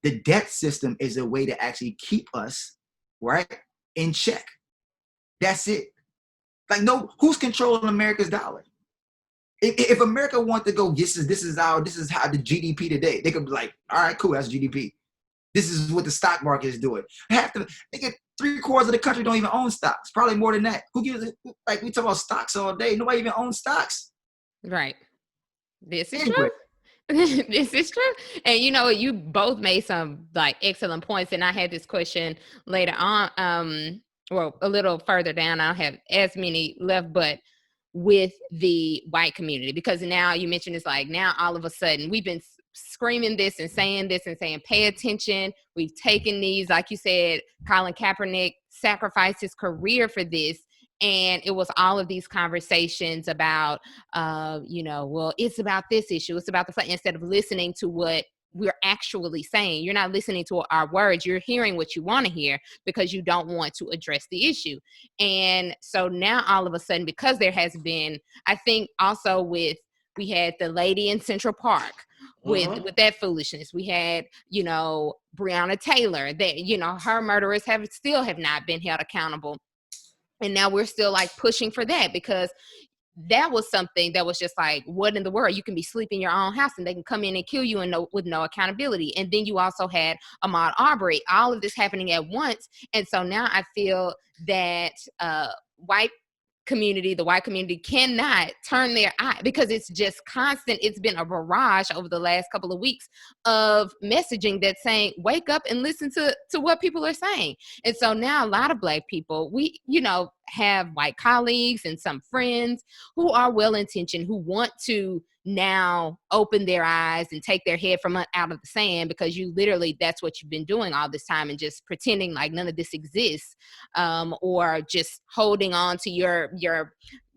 [SPEAKER 3] The debt system is a way to actually keep us, right, in check. That's it. Like, no, who's controlling America's dollar? If America wanted to go, this is how the GDP today, they could be like, all right, cool, that's GDP. This is what the stock market is doing. Half the nigga, 3/4 of the country don't even own stocks. Probably more than that. Who gives it? Like, we talk about stocks all day. Nobody even owns stocks.
[SPEAKER 1] Right. This is
[SPEAKER 3] Anyway.
[SPEAKER 1] true. This is true. And you know, you both made some like excellent points. And I had this question later on, well, a little further down. I don't have as many left, but with the white community, because now you mentioned it's like now all of a sudden we've been screaming this and saying pay attention. We've taken these, like you said, Colin Kaepernick sacrificed his career for this. And it was all of these conversations about, well, it's about this issue. It's about instead of listening to what we're actually saying. You're not listening to our words. You're hearing what you want to hear because you don't want to address the issue. And so now all of a sudden, because there has been, I think also we had the lady in Central Park with that foolishness. We had, Breonna Taylor, that, her murderers have not been held accountable. And now we're still like pushing for that, because that was something that was just like, what in the world? You can be sleeping in your own house and they can come in and kill you with no accountability. And then you also had Ahmaud Arbery, all of this happening at once. And so now I feel that the white community cannot turn their eye, because it's just constant. It's been a barrage over the last couple of weeks of messaging that's saying, wake up and listen to what people are saying. And so now a lot of Black people, we, have white colleagues and some friends who are well-intentioned, who want to now open their eyes and take their head from out of the sand, because you literally, that's what you've been doing all this time, and just pretending like none of this exists, or just holding on to your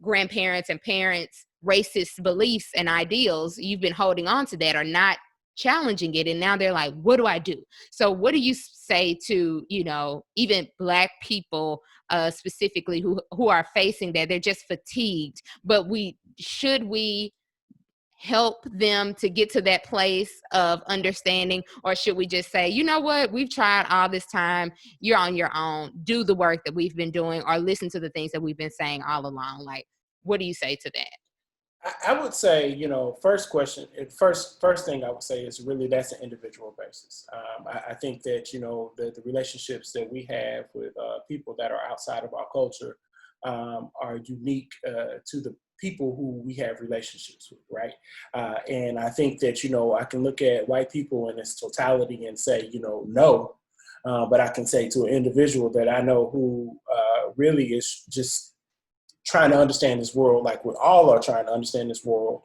[SPEAKER 1] grandparents and parents' racist beliefs and ideals. You've been holding on to that, or not challenging it. And now they're like, what do I do? So what do you say to, even Black people specifically who are facing that? They're just fatigued, but should we help them to get to that place of understanding, or should we just say, you know what, we've tried all this time, you're on your own, do the work that we've been doing, or listen to the things that we've been saying all along? Like, what do you say to that?
[SPEAKER 2] I would say, first thing I would say is really that's an individual basis. I think that, the relationships that we have with people that are outside of our culture are unique to the people who we have relationships with, right? And I think that, I can look at white people in its totality and say, no, but I can say to an individual that I know who really is just trying to understand this world, like we all are trying to understand this world.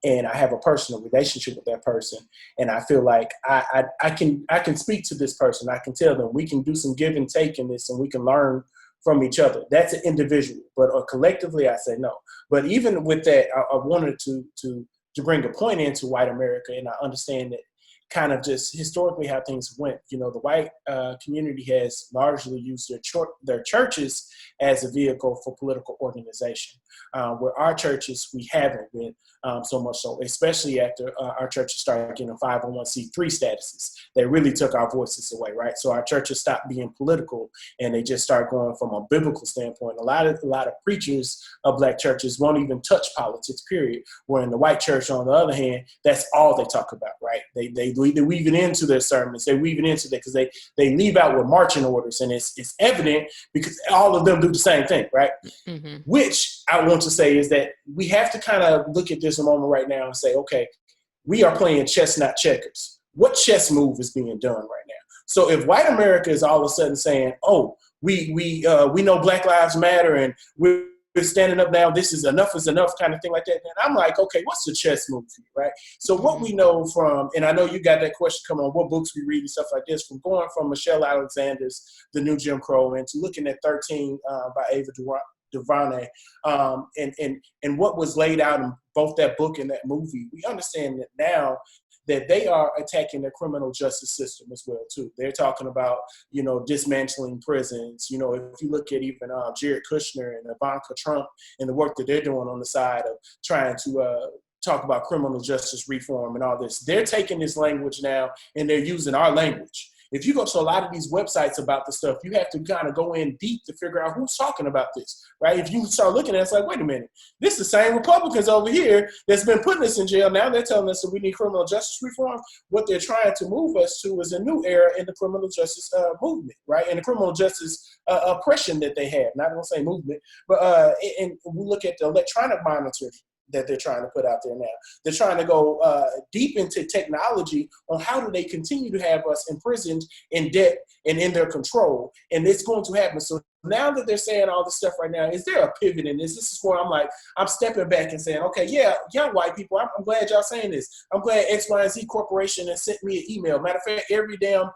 [SPEAKER 2] And I have a personal relationship with that person. And I feel like I can speak to this person. I can tell them we can do some give and take in this, and we can learn from each other. That's an individual, but collectively I say no. But even with that, I wanted to bring a point into white America. And I understand that kind of just historically how things went. The white community has largely used their churches as a vehicle for political organization. Where our churches, we haven't been so much so, especially after our churches started getting 501c3 statuses. They really took our voices away, right? So our churches stopped being political, and they just started going from a biblical standpoint. A lot of preachers of Black churches won't even touch politics, period. Where in the white church, on the other hand, that's all they talk about, right? They weave it into their sermons. They weave it into that because they leave out with marching orders, and it's evident because all of them do the same thing, right? Mm-hmm. Which I want to say is that we have to kind of look at this a moment right now and say, okay, we are playing chess, not checkers. What chess move is being done right now? So if white America is all of a sudden saying, oh, we know Black Lives Matter and we're standing up now, this is enough kind of thing like that, then I'm like, okay, what's the chess move for you, right? So what we know from, and I know you got that question coming on, what books we read and stuff like this, from going from Michelle Alexander's The New Jim Crow into looking at 13 by Ava DuVernay, and what was laid out in both that book and that movie, we understand that now that they are attacking the criminal justice system as well too. They're talking about, dismantling prisons. If you look at even Jared Kushner and Ivanka Trump and the work that they're doing on the side of trying to talk about criminal justice reform and all this, they're taking this language now and they're using our language. if you go to a lot of these websites about the stuff, you have to kind of go in deep to figure out who's talking about this, right? If you start looking at it, it's like, wait a minute, this is the same Republicans over here that's been putting us in jail. Now they're telling us that we need criminal justice reform. What they're trying to move us to is a new era in the criminal justice movement, right? And the criminal justice oppression that they have. Not going to say movement, but and we look at the electronic monitoring that they're trying to put out there now. They're trying to go deep into technology on how do they continue to have us imprisoned, in debt, and in their control. And it's going to happen. So now that they're saying all this stuff right now, is there a pivot in this? This is where I'm stepping back and saying, okay, yeah, young white people, I'm glad y'all saying this. I'm glad X, Y, and Z Corporation has sent me an email. Matter of fact, every damn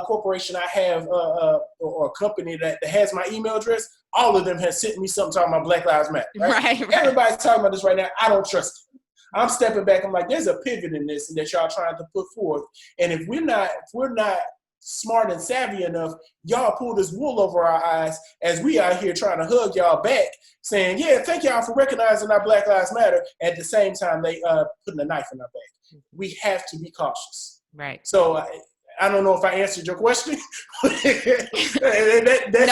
[SPEAKER 2] corporation I have or company that has my email address, all of them has sent me something talking about Black Lives Matter. Right? Everybody's talking about this right now. I don't trust it. I'm stepping back. I'm like, there's a pivot in this that y'all trying to put forth. And if we're not smart and savvy enough, y'all pull this wool over our eyes as we out here trying to hug y'all back, saying, yeah, thank y'all for recognizing our Black Lives Matter. At the same time, they putting a knife in our back. We have to be cautious.
[SPEAKER 1] Right.
[SPEAKER 2] So I don't know if I answered your question.
[SPEAKER 1] No,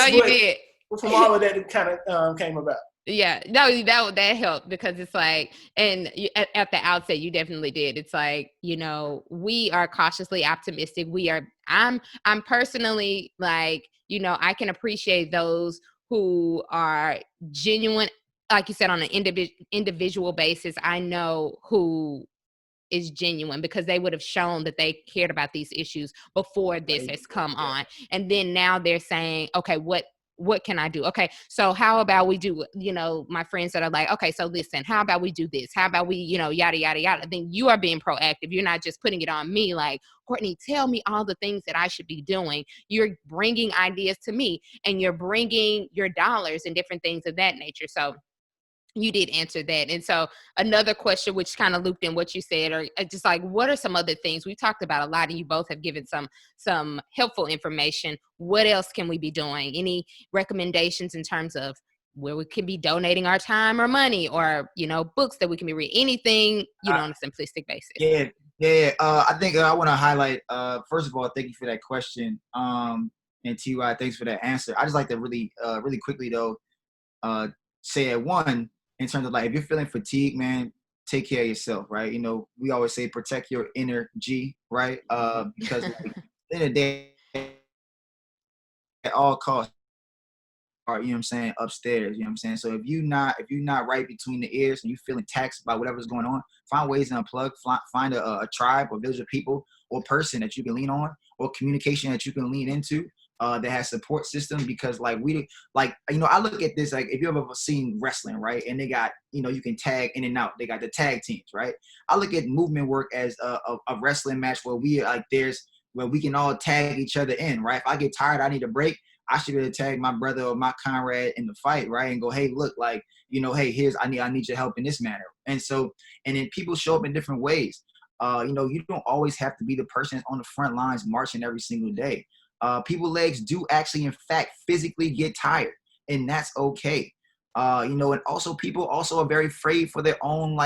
[SPEAKER 1] you did.
[SPEAKER 2] From all of that, it kind of came about.
[SPEAKER 1] Yeah, no, that helped because it's like, and at the outset, you definitely did. It's like, we are cautiously optimistic. I'm personally like, I can appreciate those who are genuine, like you said, on an individual basis. I know who is genuine because they would have shown that they cared about these issues before this has come on. And then now they're saying, okay, what can I do? Okay, so how about we do, my friends that are like, okay, so listen, how about we do this? How about we, yada, yada, yada. Then you are being proactive. You're not just putting it on me like, Courtney, tell me all the things that I should be doing. You're bringing ideas to me and you're bringing your dollars and different things of that nature. So you did answer that. And so another question, which kind of looped in what you said, or just like, what are some other things? We talked about a lot and you both have given some helpful information. What else can we be doing? Any recommendations in terms of where we can be donating our time or money or, books that we can be reading, anything, on a simplistic basis?
[SPEAKER 3] Yeah. I think I want to highlight, first of all, thank you for that question. And T.Y., thanks for that answer. I just like to really quickly though, say at one, in terms of like, if you're feeling fatigued, man, take care of yourself, right? We always say protect your inner G, right? Because like, at the end of the day, at all costs, are, upstairs, So if you're not right between the ears and you're feeling taxed by whatever's going on, find ways to unplug, find a tribe or village of people or person that you can lean on or communication that you can lean into. That has support system, because I look at this, like if you've ever seen wrestling, right? And they got, you can tag in and out. They got the tag teams, right? I look at movement work as a wrestling match where where we can all tag each other in, right? If I get tired, I need a break. I should be able to tag my brother or my comrade in the fight, right? And go, hey, look, hey, I need your help in this manner. And then people show up in different ways. You don't always have to be the person that's on the front lines marching every single day. People's legs do actually, in fact, physically get tired, and that's okay. And also people also are very afraid for their own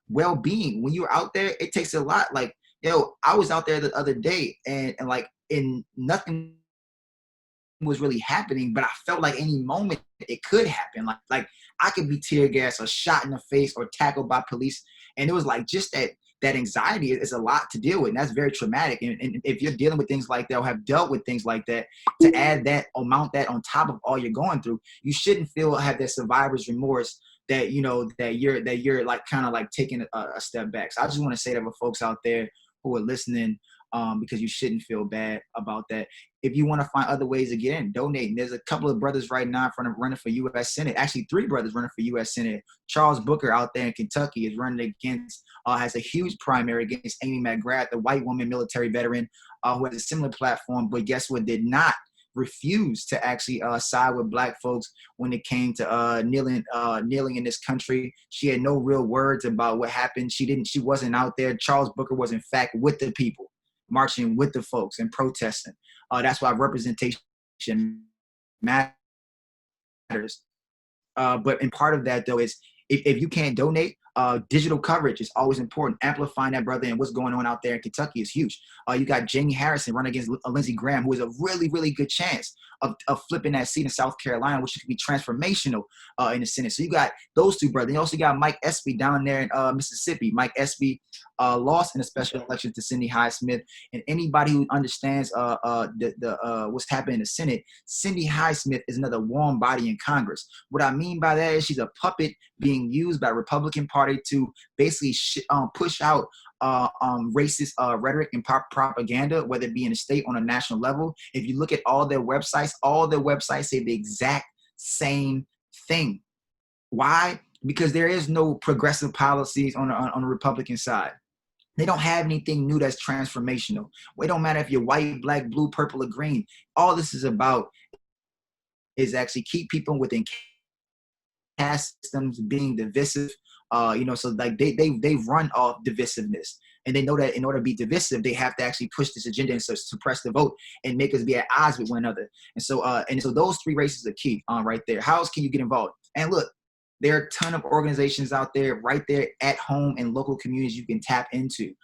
[SPEAKER 3] well-being. When you're out there, it takes a lot. I was out there the other day and nothing was really happening, but I felt like any moment it could happen. Like I could be tear gassed or shot in the face or tackled by police, and it was like just that anxiety is a lot to deal with, and that's very traumatic. And if you're dealing with things like that or have dealt with things like that, to add that or mount that on top of all you're going through, you shouldn't have that survivor's remorse that you're like kind of like taking a step back. So I just want to say that for folks out there who are listening, because you shouldn't feel bad about that. If you want to find other ways to get in, donate. There's a couple of brothers right now running for U.S. Senate. Actually, 3 brothers running for U.S. Senate. Charles Booker out there in Kentucky is running against, has a huge primary against Amy McGrath, the white woman military veteran who has a similar platform, but guess what? Did not refuse to actually side with black folks when it came to kneeling in this country. She had no real words about what happened. She wasn't out there. Charles Booker was in fact with the people, marching with the folks and protesting. That's why representation matters. But in part of that though is if you can't donate, Digital coverage is always important. Amplifying that, brother, and what's going on out there in Kentucky is huge. You got Jamie Harrison running against Lindsey Graham, who is a really, really good chance of flipping that seat in South Carolina, which could be transformational in the Senate. So you got those two brothers. You also got Mike Espy down there in Mississippi. Mike Espy lost in a special election to Cindy Highsmith. And anybody who understands what's happening in the Senate, Cindy Highsmith is another warm body in Congress. What I mean by that is she's a puppet being used by the Republican Party to basically push out racist rhetoric and propaganda, whether it be in the state on a national level. If you look at all their websites say the exact same thing. Why? Because there is no progressive policies on the Republican side. They don't have anything new that's transformational. It don't matter if you're white, black, blue, purple, or green. All this is about is actually keep people within caste systems being divisive. So like they run off divisiveness, and they know that in order to be divisive, they have to actually push this agenda and suppress the vote and make us be at odds with one another. And so those three races are key right there. How else can you get involved? And look, there are a ton of organizations out there right there at home in local communities you can tap into.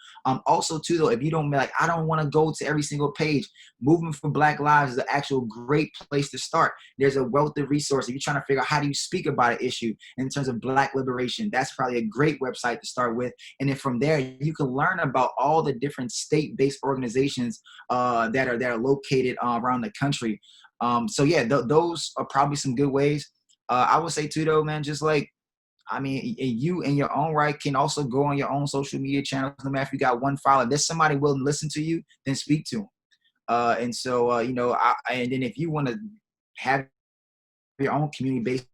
[SPEAKER 3] Also, too, though, if you don't like, I don't want to go to every single page. Movement for Black Lives is an actual great place to start. There's a wealth of resources. If you're trying to figure out how do you speak about an issue in terms of Black liberation, that's probably a great website to start with. And then from there, you can learn about all the different state-based organizations that are located around the country. Those are probably some good ways. I would say too, though, man, just like, I mean, you in your own right can also go on your own social media channels. No matter if you got one follower, if there's somebody willing to listen to you, then speak to them. And then if you want to have your own community-based,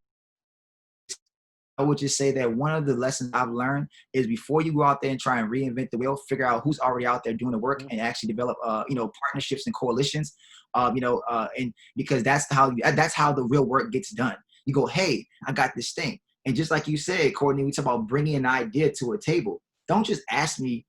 [SPEAKER 3] I would just say that one of the lessons I've learned is before you go out there and try and reinvent the wheel, figure out who's already out there doing the work and actually develop, partnerships and coalitions, and because that's how the real work gets done. You go, hey, I got this thing. And just like you said, Courtney, we talk about bringing an idea to a table. Don't ask me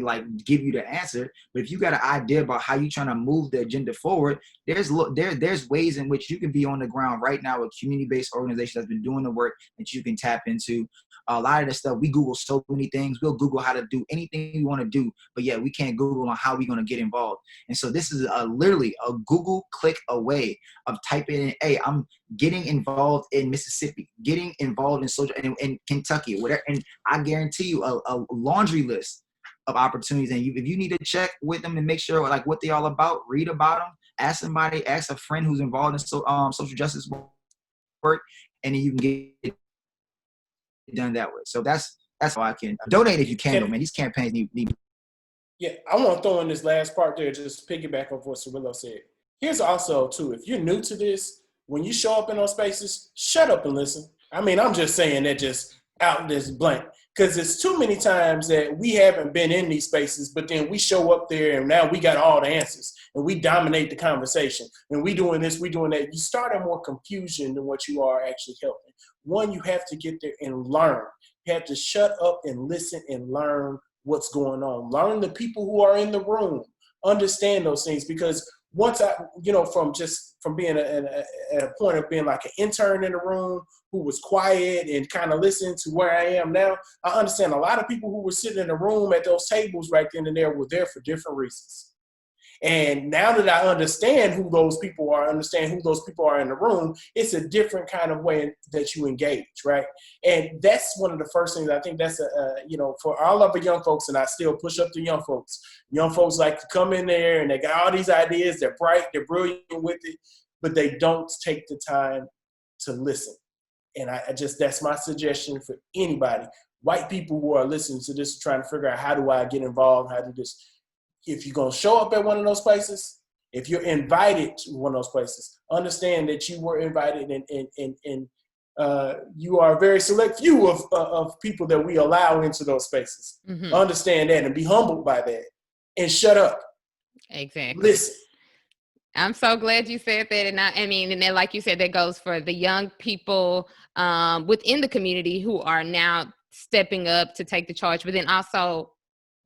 [SPEAKER 3] like give you the answer. But if you got an idea about how you're trying to move the agenda forward, there's ways in which you can be on the ground right now with community-based organizations that's been doing the work that you can tap into. A lot of the stuff, we Google so many things. We'll Google how to do anything we want to do, but yeah, we can't Google on how we're going to get involved. And so this is literally a Google click away of typing in, hey, I'm getting involved in Mississippi, getting involved in social in Kentucky, whatever. And I guarantee you a laundry list of opportunities. And if you need to check with them and make sure like what they all about, read about them, ask a friend who's involved in social justice work, and then you can get it done that way. So that's how I can donate if you can, though, man. These campaigns need.
[SPEAKER 2] Yeah, I want to throw in this last part there, just to piggyback off what Cirilo said. Here's also, too, if you're new to this, when you show up in those spaces, shut up and listen. I mean, I'm just saying that just out this blank. Because it's too many times that we haven't been in these spaces, but then we show up there and now we got all the answers and we dominate the conversation and we doing this, we doing that. You start in more confusion than what you are actually helping. One, you have to get there and learn. You have to shut up and listen and learn what's going on. Learn the people who are in the room. Understand those things, because once from being at a point of being like an intern in the room who was quiet and kind of listened to where I am now, I understand a lot of people who were sitting in the room at those tables right then and there were there for different reasons. And now that I understand who those people are, understand who those people are in the room, it's a different kind of way that you engage, right? And that's one of the first things I think that's, for all of the young folks, and I still push up to young folks. Young folks like to come in there and they got all these ideas, they're bright, they're brilliant with it, but they don't take the time to listen. And that's my suggestion for anybody. White people who are listening to this, trying to figure out how do I get involved, how do this. If you're going to show up at one of those places, if you're invited to one of those places, understand that you were invited and you are a very select few of people that we allow into those spaces. Mm-hmm. Understand that and be humbled by that and shut up.
[SPEAKER 1] Exactly.
[SPEAKER 2] Listen.
[SPEAKER 1] I'm so glad you said that. And and then, like you said, that goes for the young people within the community who are now stepping up to take the charge, but then also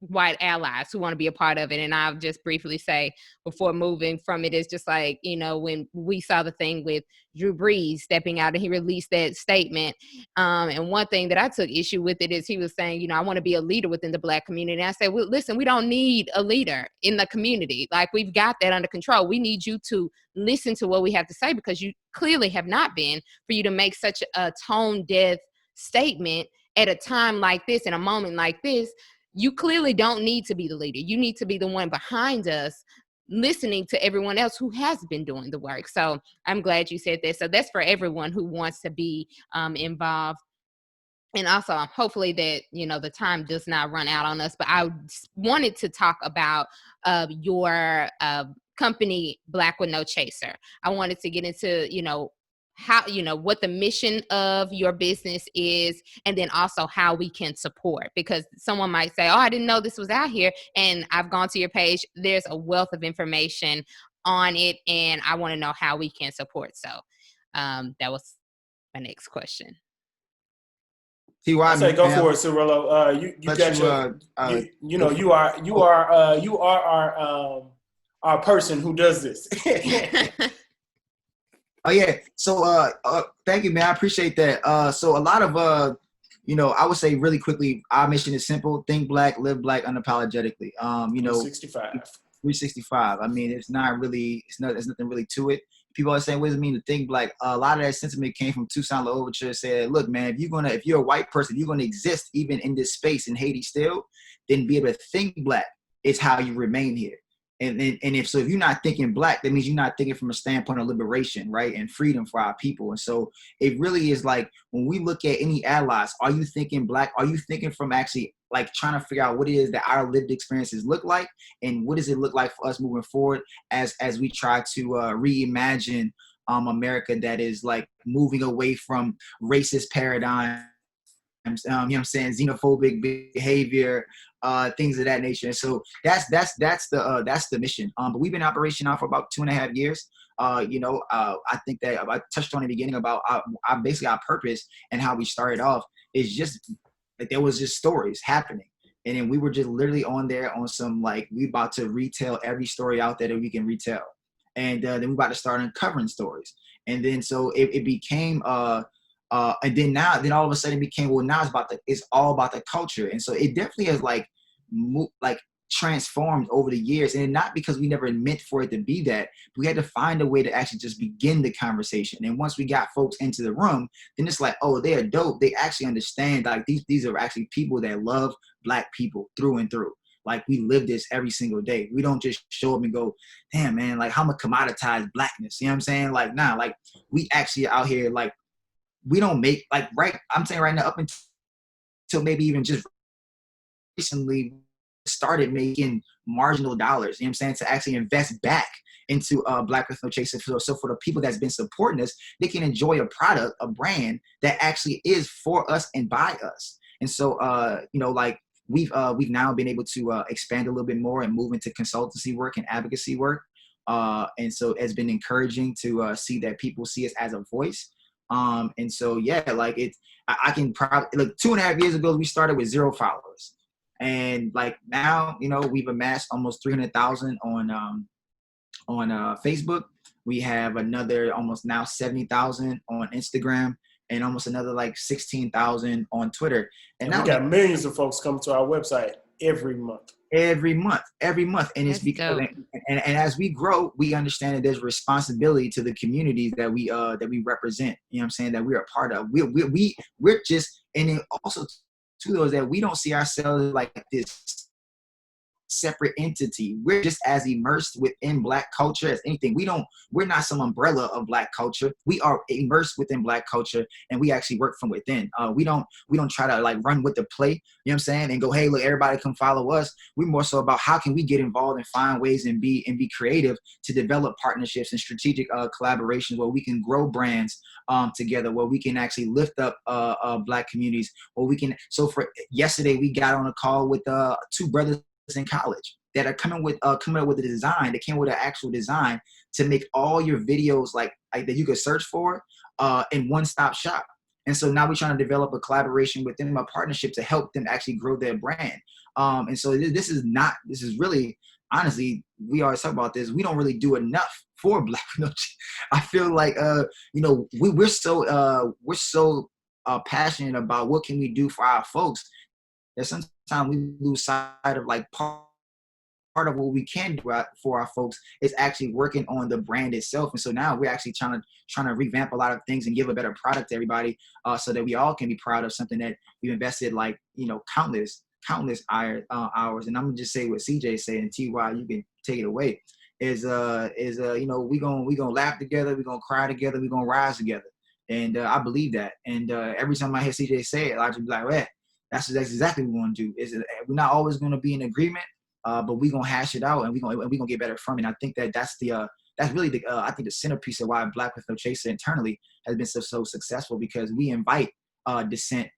[SPEAKER 1] white allies who want to be a part of it. And I'll just briefly say before moving from it, is just like, you know, when we saw the thing with Drew Brees stepping out and he released that statement. And one thing that I took issue with it is he was saying, you know, I want to be a leader within the Black community. And I said, well, listen, we don't need a leader in the community. Like, we've got that under control. We need you to listen to what we have to say, because you clearly have not been, for you to make such a tone deaf statement at a time like this, in a moment like this. You clearly don't need to be the leader. You need to be the one behind us, listening to everyone else who has been doing the work. So I'm glad you said that. So that's for everyone who wants to be involved. And also, hopefully that, you know, the time does not run out on us. But I wanted to talk about your company, Black with No Chaser. I wanted to get into, you know, how, you know, what the mission of your business is, and then also how we can support, because someone might say, oh, I didn't know this was out here, and I've gone to your page. There's a wealth of information on it, and I want to know how we can support. So that was my next question.
[SPEAKER 2] I say go for it, Cirilo. You got you are our person who does this.
[SPEAKER 3] Oh yeah. So thank you, man. I appreciate that. So a lot of you know, I would say really quickly, our mission is simple: think Black, live Black unapologetically. You know, 365. I mean, there's nothing really to it. People are saying, what does it mean to think Black? A lot of that sentiment came from Toussaint L'Ouverture. Said, look, man, if you're a white person, if you're gonna exist even in this space in Haiti still, then be able to think Black is how you remain here. And if you're not thinking Black, that means you're not thinking from a standpoint of liberation, right, and freedom for our people. And so it really is like, when we look at any allies, are you thinking Black? Are you thinking from actually like trying to figure out what it is that our lived experiences look like, and what does it look like for us moving forward as we try to reimagine America that is like moving away from racist paradigms, you know what I'm saying, xenophobic behavior, things of that nature. And so that's the mission. But we've been in operation now for about 2.5 years. You know, I think that I touched on in the beginning about basically our purpose and how we started off is just like there was just stories happening. And then we were just literally on there on some, like, we about to retell every story out there that we can retell. And then we about to start uncovering stories. And then so it became and then all of a sudden it became, well, now it's all about the culture. And so it definitely has like transformed over the years, and not because we never meant for it to be that, but we had to find a way to actually just begin the conversation. And once we got folks into the room, then it's like, oh, they're dope. They actually understand, like, these are actually people that love Black people through and through. Like, we live this every single day. We don't just show up and go, damn, man, like, how much commoditized Blackness, you know what I'm saying? Like, nah, like, we actually out here, like, we don't make, like, right, I'm saying right now, up until maybe even just recently started making marginal dollars, you know what I'm saying, to actually invest back into Black with No Chaser. So for the people that's been supporting us, they can enjoy a product, a brand that actually is for us and by us. And so, you know, like, we've now been able to expand a little bit more and move into consultancy work and advocacy work. And so it's been encouraging to see that people see us as a voice. And so, yeah, like, I can probably, look, 2.5 years ago, we started with 0 followers. And like now, you know, we've amassed almost 300,000 on Facebook. We have another almost now 70,000 on Instagram, and almost another like 16,000 on Twitter.
[SPEAKER 2] And we got millions of folks coming to our website every month. And it's because, and as we grow, we understand that there's a responsibility to the communities that we represent. You know what I'm saying? That we are a part of. We're just, and then also to those that we don't see ourselves like this separate entity. We're just as immersed within Black culture as anything. We're not some umbrella of Black culture. We are immersed within Black culture, and we actually work from within. We don't try to like run with the play, you know what I'm saying, and go, hey, look, everybody come follow us. We're more so about how can we get involved and find ways and be creative to develop partnerships and strategic collaborations where we can grow brands together, where we can actually lift up Black communities, where we can. So for yesterday, we got on a call with 2 brothers in college that are coming up with a design. They came with an actual design to make all your videos like that you could search for in one-stop shop.
[SPEAKER 3] And so now we're trying to develop a collaboration with them, a partnership to help them actually grow their brand. And so this is really, honestly, we always talk about this. We don't really do enough for Black with No Chaser. I feel like, we're so passionate about what can we do for our folks that sometimes we lose sight of like part of what we can do for our folks is actually working on the brand itself. And so now we're actually trying to revamp a lot of things and give a better product to everybody, so that we all can be proud of something that we've invested like, countless hours. And I'm gonna just say what CJ said, and TY, you can take it away, is we gonna laugh together, we're gonna cry together, we're gonna rise together. And I believe that. And every time I hear CJ say it, I just be like, well, that's exactly what we want to do. We're not always going to be in agreement, but we're going to hash it out, and we're going to get better from it. And I think that's really the centerpiece of why Black with No Chaser internally has been so successful, because we invite dissent.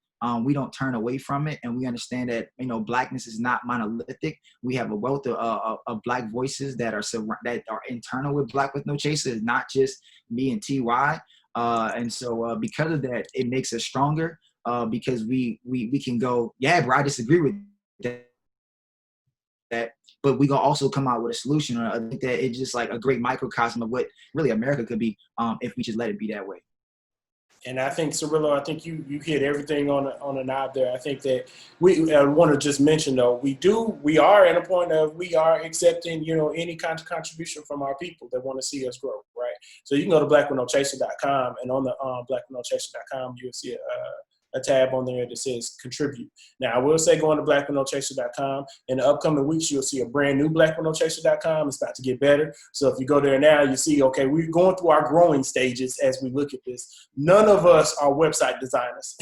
[SPEAKER 3] We don't turn away from it, and we understand that Blackness is not monolithic. We have a wealth of Black voices that are internal with Black with No Chaser. It's not just me and TY. And so because of that, it makes us stronger. Because we can go, yeah, bro, I disagree with that, but we gonna also come out with a solution. I think that it's just like a great microcosm of what really America could be, if we just let it be that way.
[SPEAKER 2] And I think, Cirilo, I think you hit everything on a knob there. I think that I want to just mention, though, we are at a point of we are accepting, any kind of contribution from our people that want to see us grow, right? So you can go to blackwithnochaser.com, and on the blackwithnochaser.com, you'll see a tab on there that says contribute. Now, I will say go on to blackwithnochaser.com. In the upcoming weeks, you'll see a brand new blackwithnochaser.com. It's about to get better. So if you go there now, you see, okay, we're going through our growing stages as we look at this. None of us are website designers.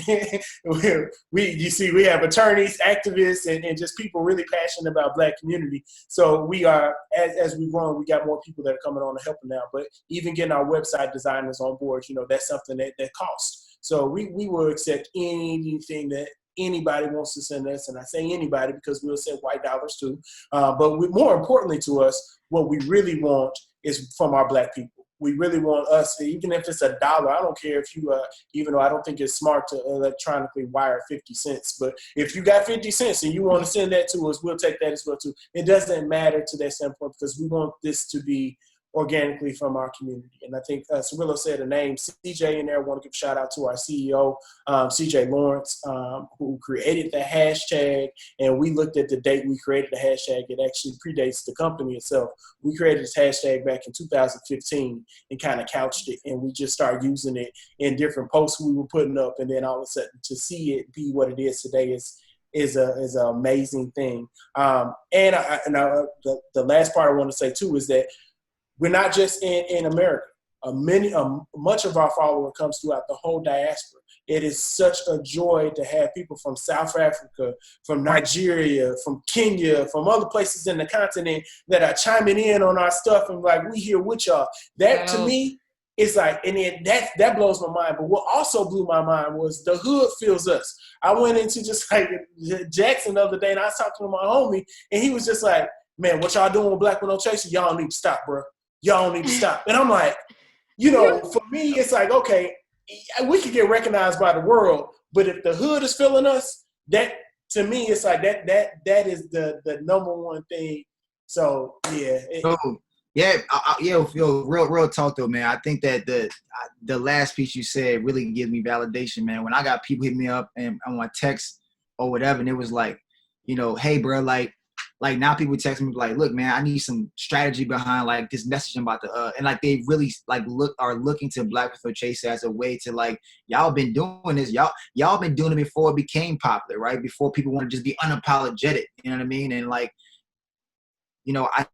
[SPEAKER 2] We have attorneys, activists, and just people really passionate about Black community. So we are, as we've grown, we got more people that are coming on to help now. But even getting our website designers on board, that's something that costs. So we will accept anything that anybody wants to send us. And I say anybody because we'll send white dollars too. But more importantly to us, what we really want is from our Black people. We really want us, even if it's $1, I don't care if you, even though I don't think it's smart to electronically wire 50 cents, but if you got 50 cents and you want to send that to us, we'll take that as well too. It doesn't matter to that standpoint because we want this to be organically from our community. And I think Cirilo said a name, CJ in there. I want to give a shout out to our CEO, CJ Lawrence, who created the hashtag. And we looked at the date we created the hashtag. It actually predates the company itself. We created this hashtag back in 2015 and kind of couched it. And we just started using it in different posts we were putting up. And then all of a sudden to see it be what it is today is an amazing thing. The last part I want to say too is that we're not just in America. Much of our follower comes throughout the whole diaspora. It is such a joy to have people from South Africa, from Nigeria, from Kenya, from other places in the continent that are chiming in on our stuff and like, we here with y'all. That to me, it's like, and that blows my mind. But what also blew my mind was the hood feels us. I went into just like Jackson the other day and I was talking to my homie and he was just like, man, what y'all doing with Black with No Chaser? Y'all need to stop, bro. Y'all need to stop. And I'm like, for me, it's like, okay, we could get recognized by the world, but if the hood is feeling us, that to me, it's like that is the number one thing. So yeah. Real talk though, man. I think that the last piece you said really gives me validation, man. When I got people hit me up and on my text or whatever, and it was like, hey, bro, like now people text me like, look, man, I need some strategy behind like this message I'm about to, and like they really like are looking to Black with No Chaser as a way to like, y'all been doing this, y'all been doing it before it became popular, right? Before people want to just be unapologetic, you know what I mean? And like, I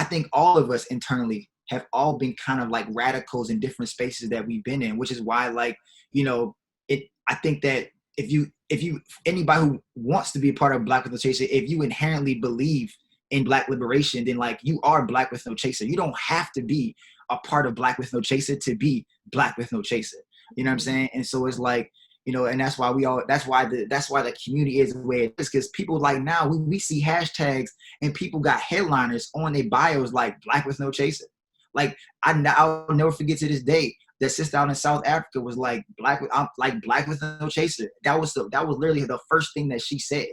[SPEAKER 2] think all of us internally have all been kind of like radicals in different spaces that we've been in, which is why like, I think that if you anybody who wants to be a part of Black with No Chaser, if you inherently believe in Black liberation, then like you are Black with No Chaser. You don't have to be a part of Black with No Chaser to be Black with No Chaser. You know what I'm saying? And so it's like, and that's why that's why the community is the way it is, because people like now we see hashtags and people got headliners on their bios like Black with No Chaser. Like I'll never forget to this day
[SPEAKER 3] the sister out in South Africa was like black with no chaser. That was literally the first thing that she said.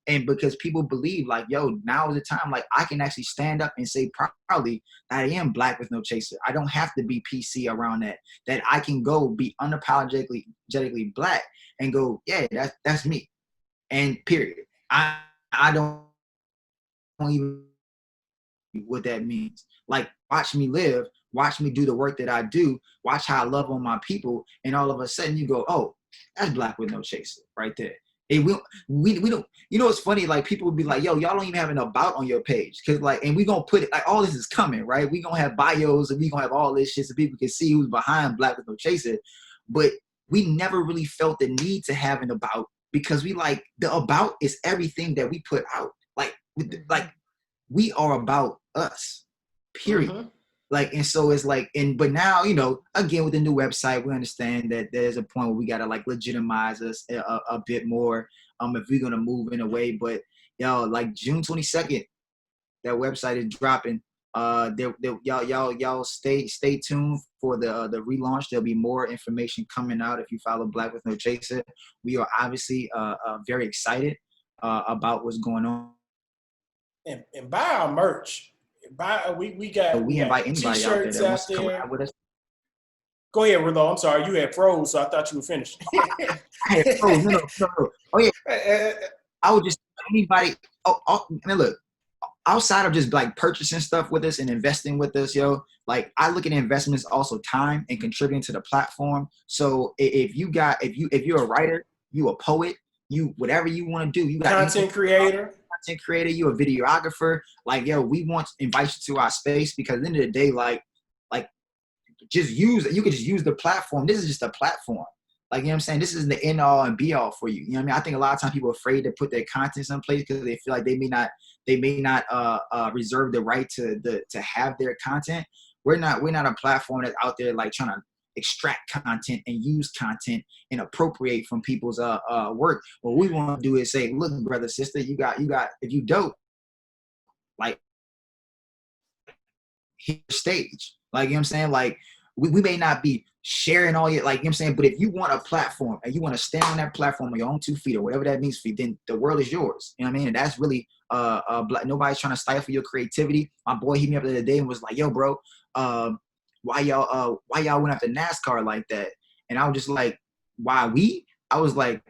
[SPEAKER 3] And because people believe like, yo, now is the time, like I can actually stand up and say proudly that I am black with no chaser. I don't have to be PC around that I can go be unapologetically black and go, yeah, that's me. And period. I don't even what that means. Like, watch me live, watch me do the work that I do, watch how I love on my people, and all of a sudden you go, oh, that's black with no chaser right there. And we don't, you know, it's funny, like people would be like, yo, y'all don't even have an about on your page. Cause like, and we gonna put it, like all this is coming, right? We gonna have bios and we gonna have all this shit so people can see who's behind Black with No Chaser. But we never really felt the need to have an about because we like, the about is everything that we put out. Like we are about us, period.
[SPEAKER 2] Mm-hmm.
[SPEAKER 3] Like, and so it's like, but now, you know, again, with the new website, we understand that there's a point where we got to like legitimize us a bit more if we're going to move in a way. But, yo, like June 22nd, that website is dropping. Y'all stay tuned for the relaunch. There'll be more information coming out if you follow Black with No Chaser. We are obviously very excited about what's going on.
[SPEAKER 2] And buy our merch. We got
[SPEAKER 3] invite anybody
[SPEAKER 2] t-shirts
[SPEAKER 3] out there that wants
[SPEAKER 2] out
[SPEAKER 3] to come
[SPEAKER 2] there.
[SPEAKER 3] out with us.
[SPEAKER 2] Go ahead, Rilo. I'm sorry, you had froze, so I thought you were finished.
[SPEAKER 3] I had froze. No. Oh yeah. I would just anybody. Man, look. Outside of just like purchasing stuff with us and investing with us, yo, like I look at investments also time and contributing to the platform. So if you're a writer, you a poet, you whatever you want to do, you got
[SPEAKER 2] content creator,
[SPEAKER 3] you a videographer, like yo, we want to invite you to our space because at the end of the day, like just use it. You could just use the platform. This is just a platform. Like, you know what I'm saying? This is the end all and be all for you. You know what I mean? I think a lot of times people are afraid to put their content someplace because they feel like they may not reserve the right to have their content. We're not a platform that's out there like trying to extract content and use content and appropriate from people's work. What we want to do is say, look, brother, sister, you got if you dope, like hit stage. Like, you know what I'm saying? Like we may not be sharing all your, like, you know what I'm saying? But if you want a platform and you want to stand on that platform on your own 2 feet or whatever that means for you, then the world is yours. You know what I mean? And that's really nobody's trying to stifle your creativity. My boy hit me up the other day and was like, yo, bro, why y'all went after NASCAR like that? And I was just like, why we? I was like,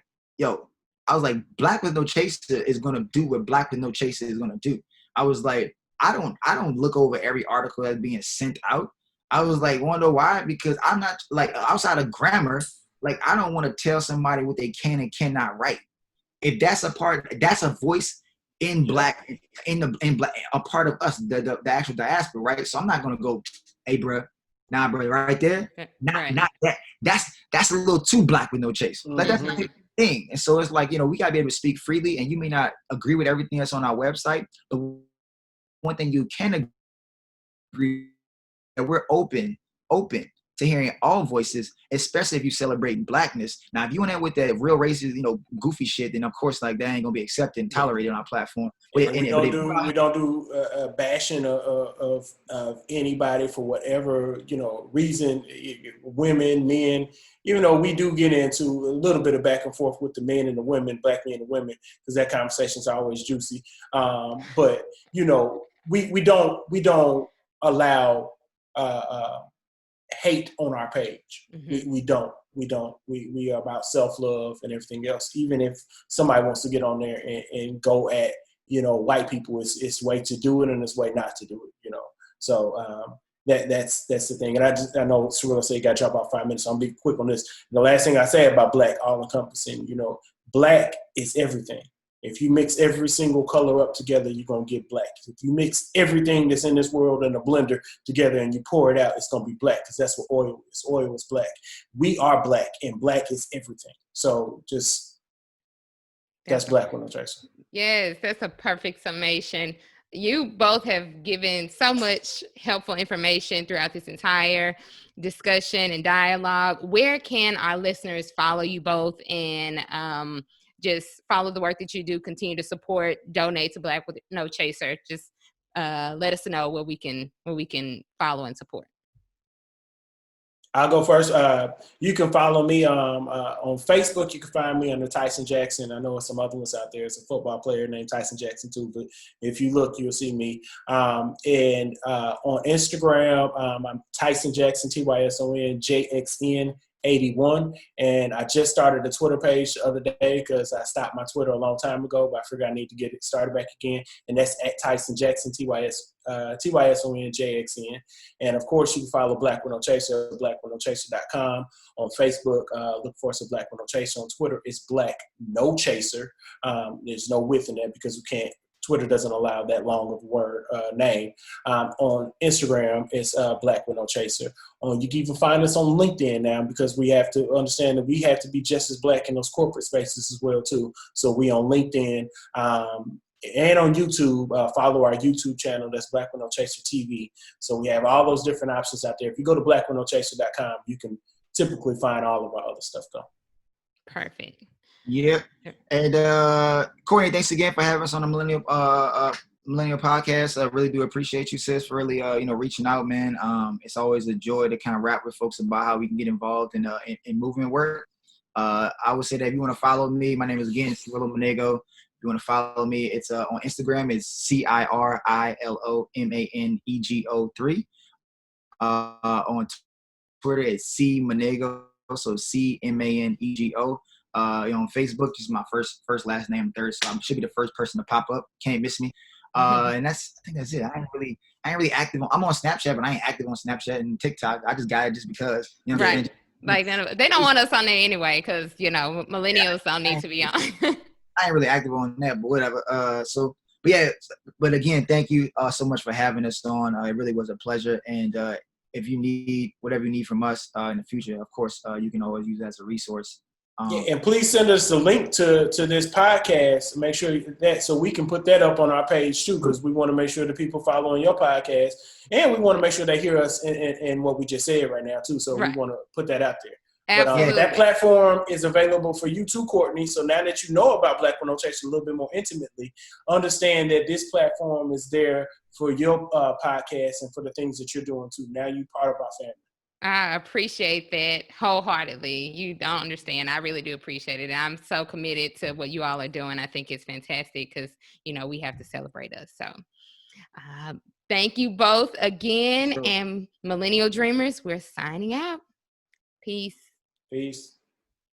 [SPEAKER 3] Black with No Chaser is gonna do what Black with No Chaser is gonna do. I was like, I don't look over every article that's being sent out. I was like, wonder why? Because I'm not like outside of grammar, like I don't want to tell somebody what they can and cannot write. If that's that's a voice in Black, a part of us, the actual diaspora, right? So I'm not gonna go, hey, bro, nah, bro, right there, not that. That's a little too Black with No Chase. Like that's not the thing. And so it's like, you know, we gotta be able to speak freely, and you may not agree with everything that's on our website, but one thing you can agree that we're open to hearing all voices, especially if you celebrate Blackness. Now, if you want to with that real racist, you know, goofy shit, then of course, like that ain't gonna be accepted and tolerated on our platform.
[SPEAKER 2] We don't do bashing of anybody for whatever, you know, reason. Women, men, even though we do get into a little bit of back and forth with the men and the women, Black men and women, because that conversation's always juicy. But you know, we don't allow hate on our page. Mm-hmm. We don't. We are about self-love and everything else. Even if somebody wants to get on there and go at, you know, white people, it's way to do it and it's way not to do it, you know. So that's the thing. And I know Cirilo said you got to drop about 5 minutes, so I'm be quick on this. And the last thing I say about Black, all encompassing, you know, Black is everything. If you mix every single color up together, you're going to get Black. If you mix everything that's in this world in a blender together and you pour it out, it's going to be Black, because that's what oil is. Oil is Black. We are Black, and Black is everything. So just, that's Black with No Chaser.
[SPEAKER 1] Yes, that's a perfect summation. You both have given so much helpful information throughout this entire discussion and dialogue. Where can our listeners follow you both and just follow the work that you do, continue to support, donate to Black with No Chaser? Just let us know where we can follow and support.
[SPEAKER 2] I'll go first. You can follow me on Facebook. You can find me under Tyson Jackson. I know some other ones out there. It's a football player named Tyson Jackson too, but if you look, you'll see me. And on Instagram, I'm Tyson Jackson, TYSON JXN81. And I just started a Twitter page the other day because I stopped my Twitter a long time ago, but I figured I need to get it started back again. And that's at Tyson Jackson, TYSON JXN. And of course, you can follow Black With No Chaser, blackwithnochaser.com. On Facebook, look for us at Black With No Chaser. On Twitter, it's Black No Chaser. There's no width in that because Twitter doesn't allow that long of a word name. On Instagram, it's Black With No Chaser. You can even find us on LinkedIn now because we have to understand that we have to be just as black in those corporate spaces as well too. So we on LinkedIn and on YouTube. Follow our YouTube channel. That's Black With No Chaser TV. So we have all those different options out there. If you go to blackwithnochaser.com, you can typically find all of our other stuff though.
[SPEAKER 1] Perfect.
[SPEAKER 3] Yeah. And Courtney, thanks again for having us on the Millennial Podcast. I really do appreciate you, sis, for really reaching out, man. It's always a joy to kind of rap with folks about how we can get involved in movement work. I would say that if you want to follow me, my name is again Cirilo Manego. If you want to follow me, it's on Instagram, it's CIRILOMANEGO3. On Twitter, it's C Manego, so CMANEGO. On Facebook, just my first last name third, so I should be the first person to pop up. Can't miss me. And I think that's it. I ain't really active I'm on Snapchat, but I ain't active on Snapchat and TikTok. I just got it just because. You know what I'm saying?
[SPEAKER 1] Like they don't want us on there anyway, because millennials don't need to be on.
[SPEAKER 3] I ain't really active on that, but whatever. But again, thank you so much for having us on. It really was a pleasure. And if you need whatever you need from us in the future, of course, you can always use that as a resource.
[SPEAKER 2] And please send us the link to this podcast. Make sure that so we can put that up on our page too, because we want to make sure that people following your podcast, and we want to make sure they hear us in what we just said right now too. So we want to put that out there.
[SPEAKER 1] Absolutely.
[SPEAKER 2] But that platform is available for you too, Courtney. So now that you know about Black With No Chaser a little bit more intimately, understand that this platform is there for your podcast and for the things that you're doing too. Now you're part of our family.
[SPEAKER 1] I appreciate that wholeheartedly. You don't understand. I really do appreciate it. I'm so committed to what you all are doing. I think it's fantastic because, we have to celebrate us. So thank you both again. Sure. And Millennial Dreamers, we're signing out. Peace.
[SPEAKER 2] Peace.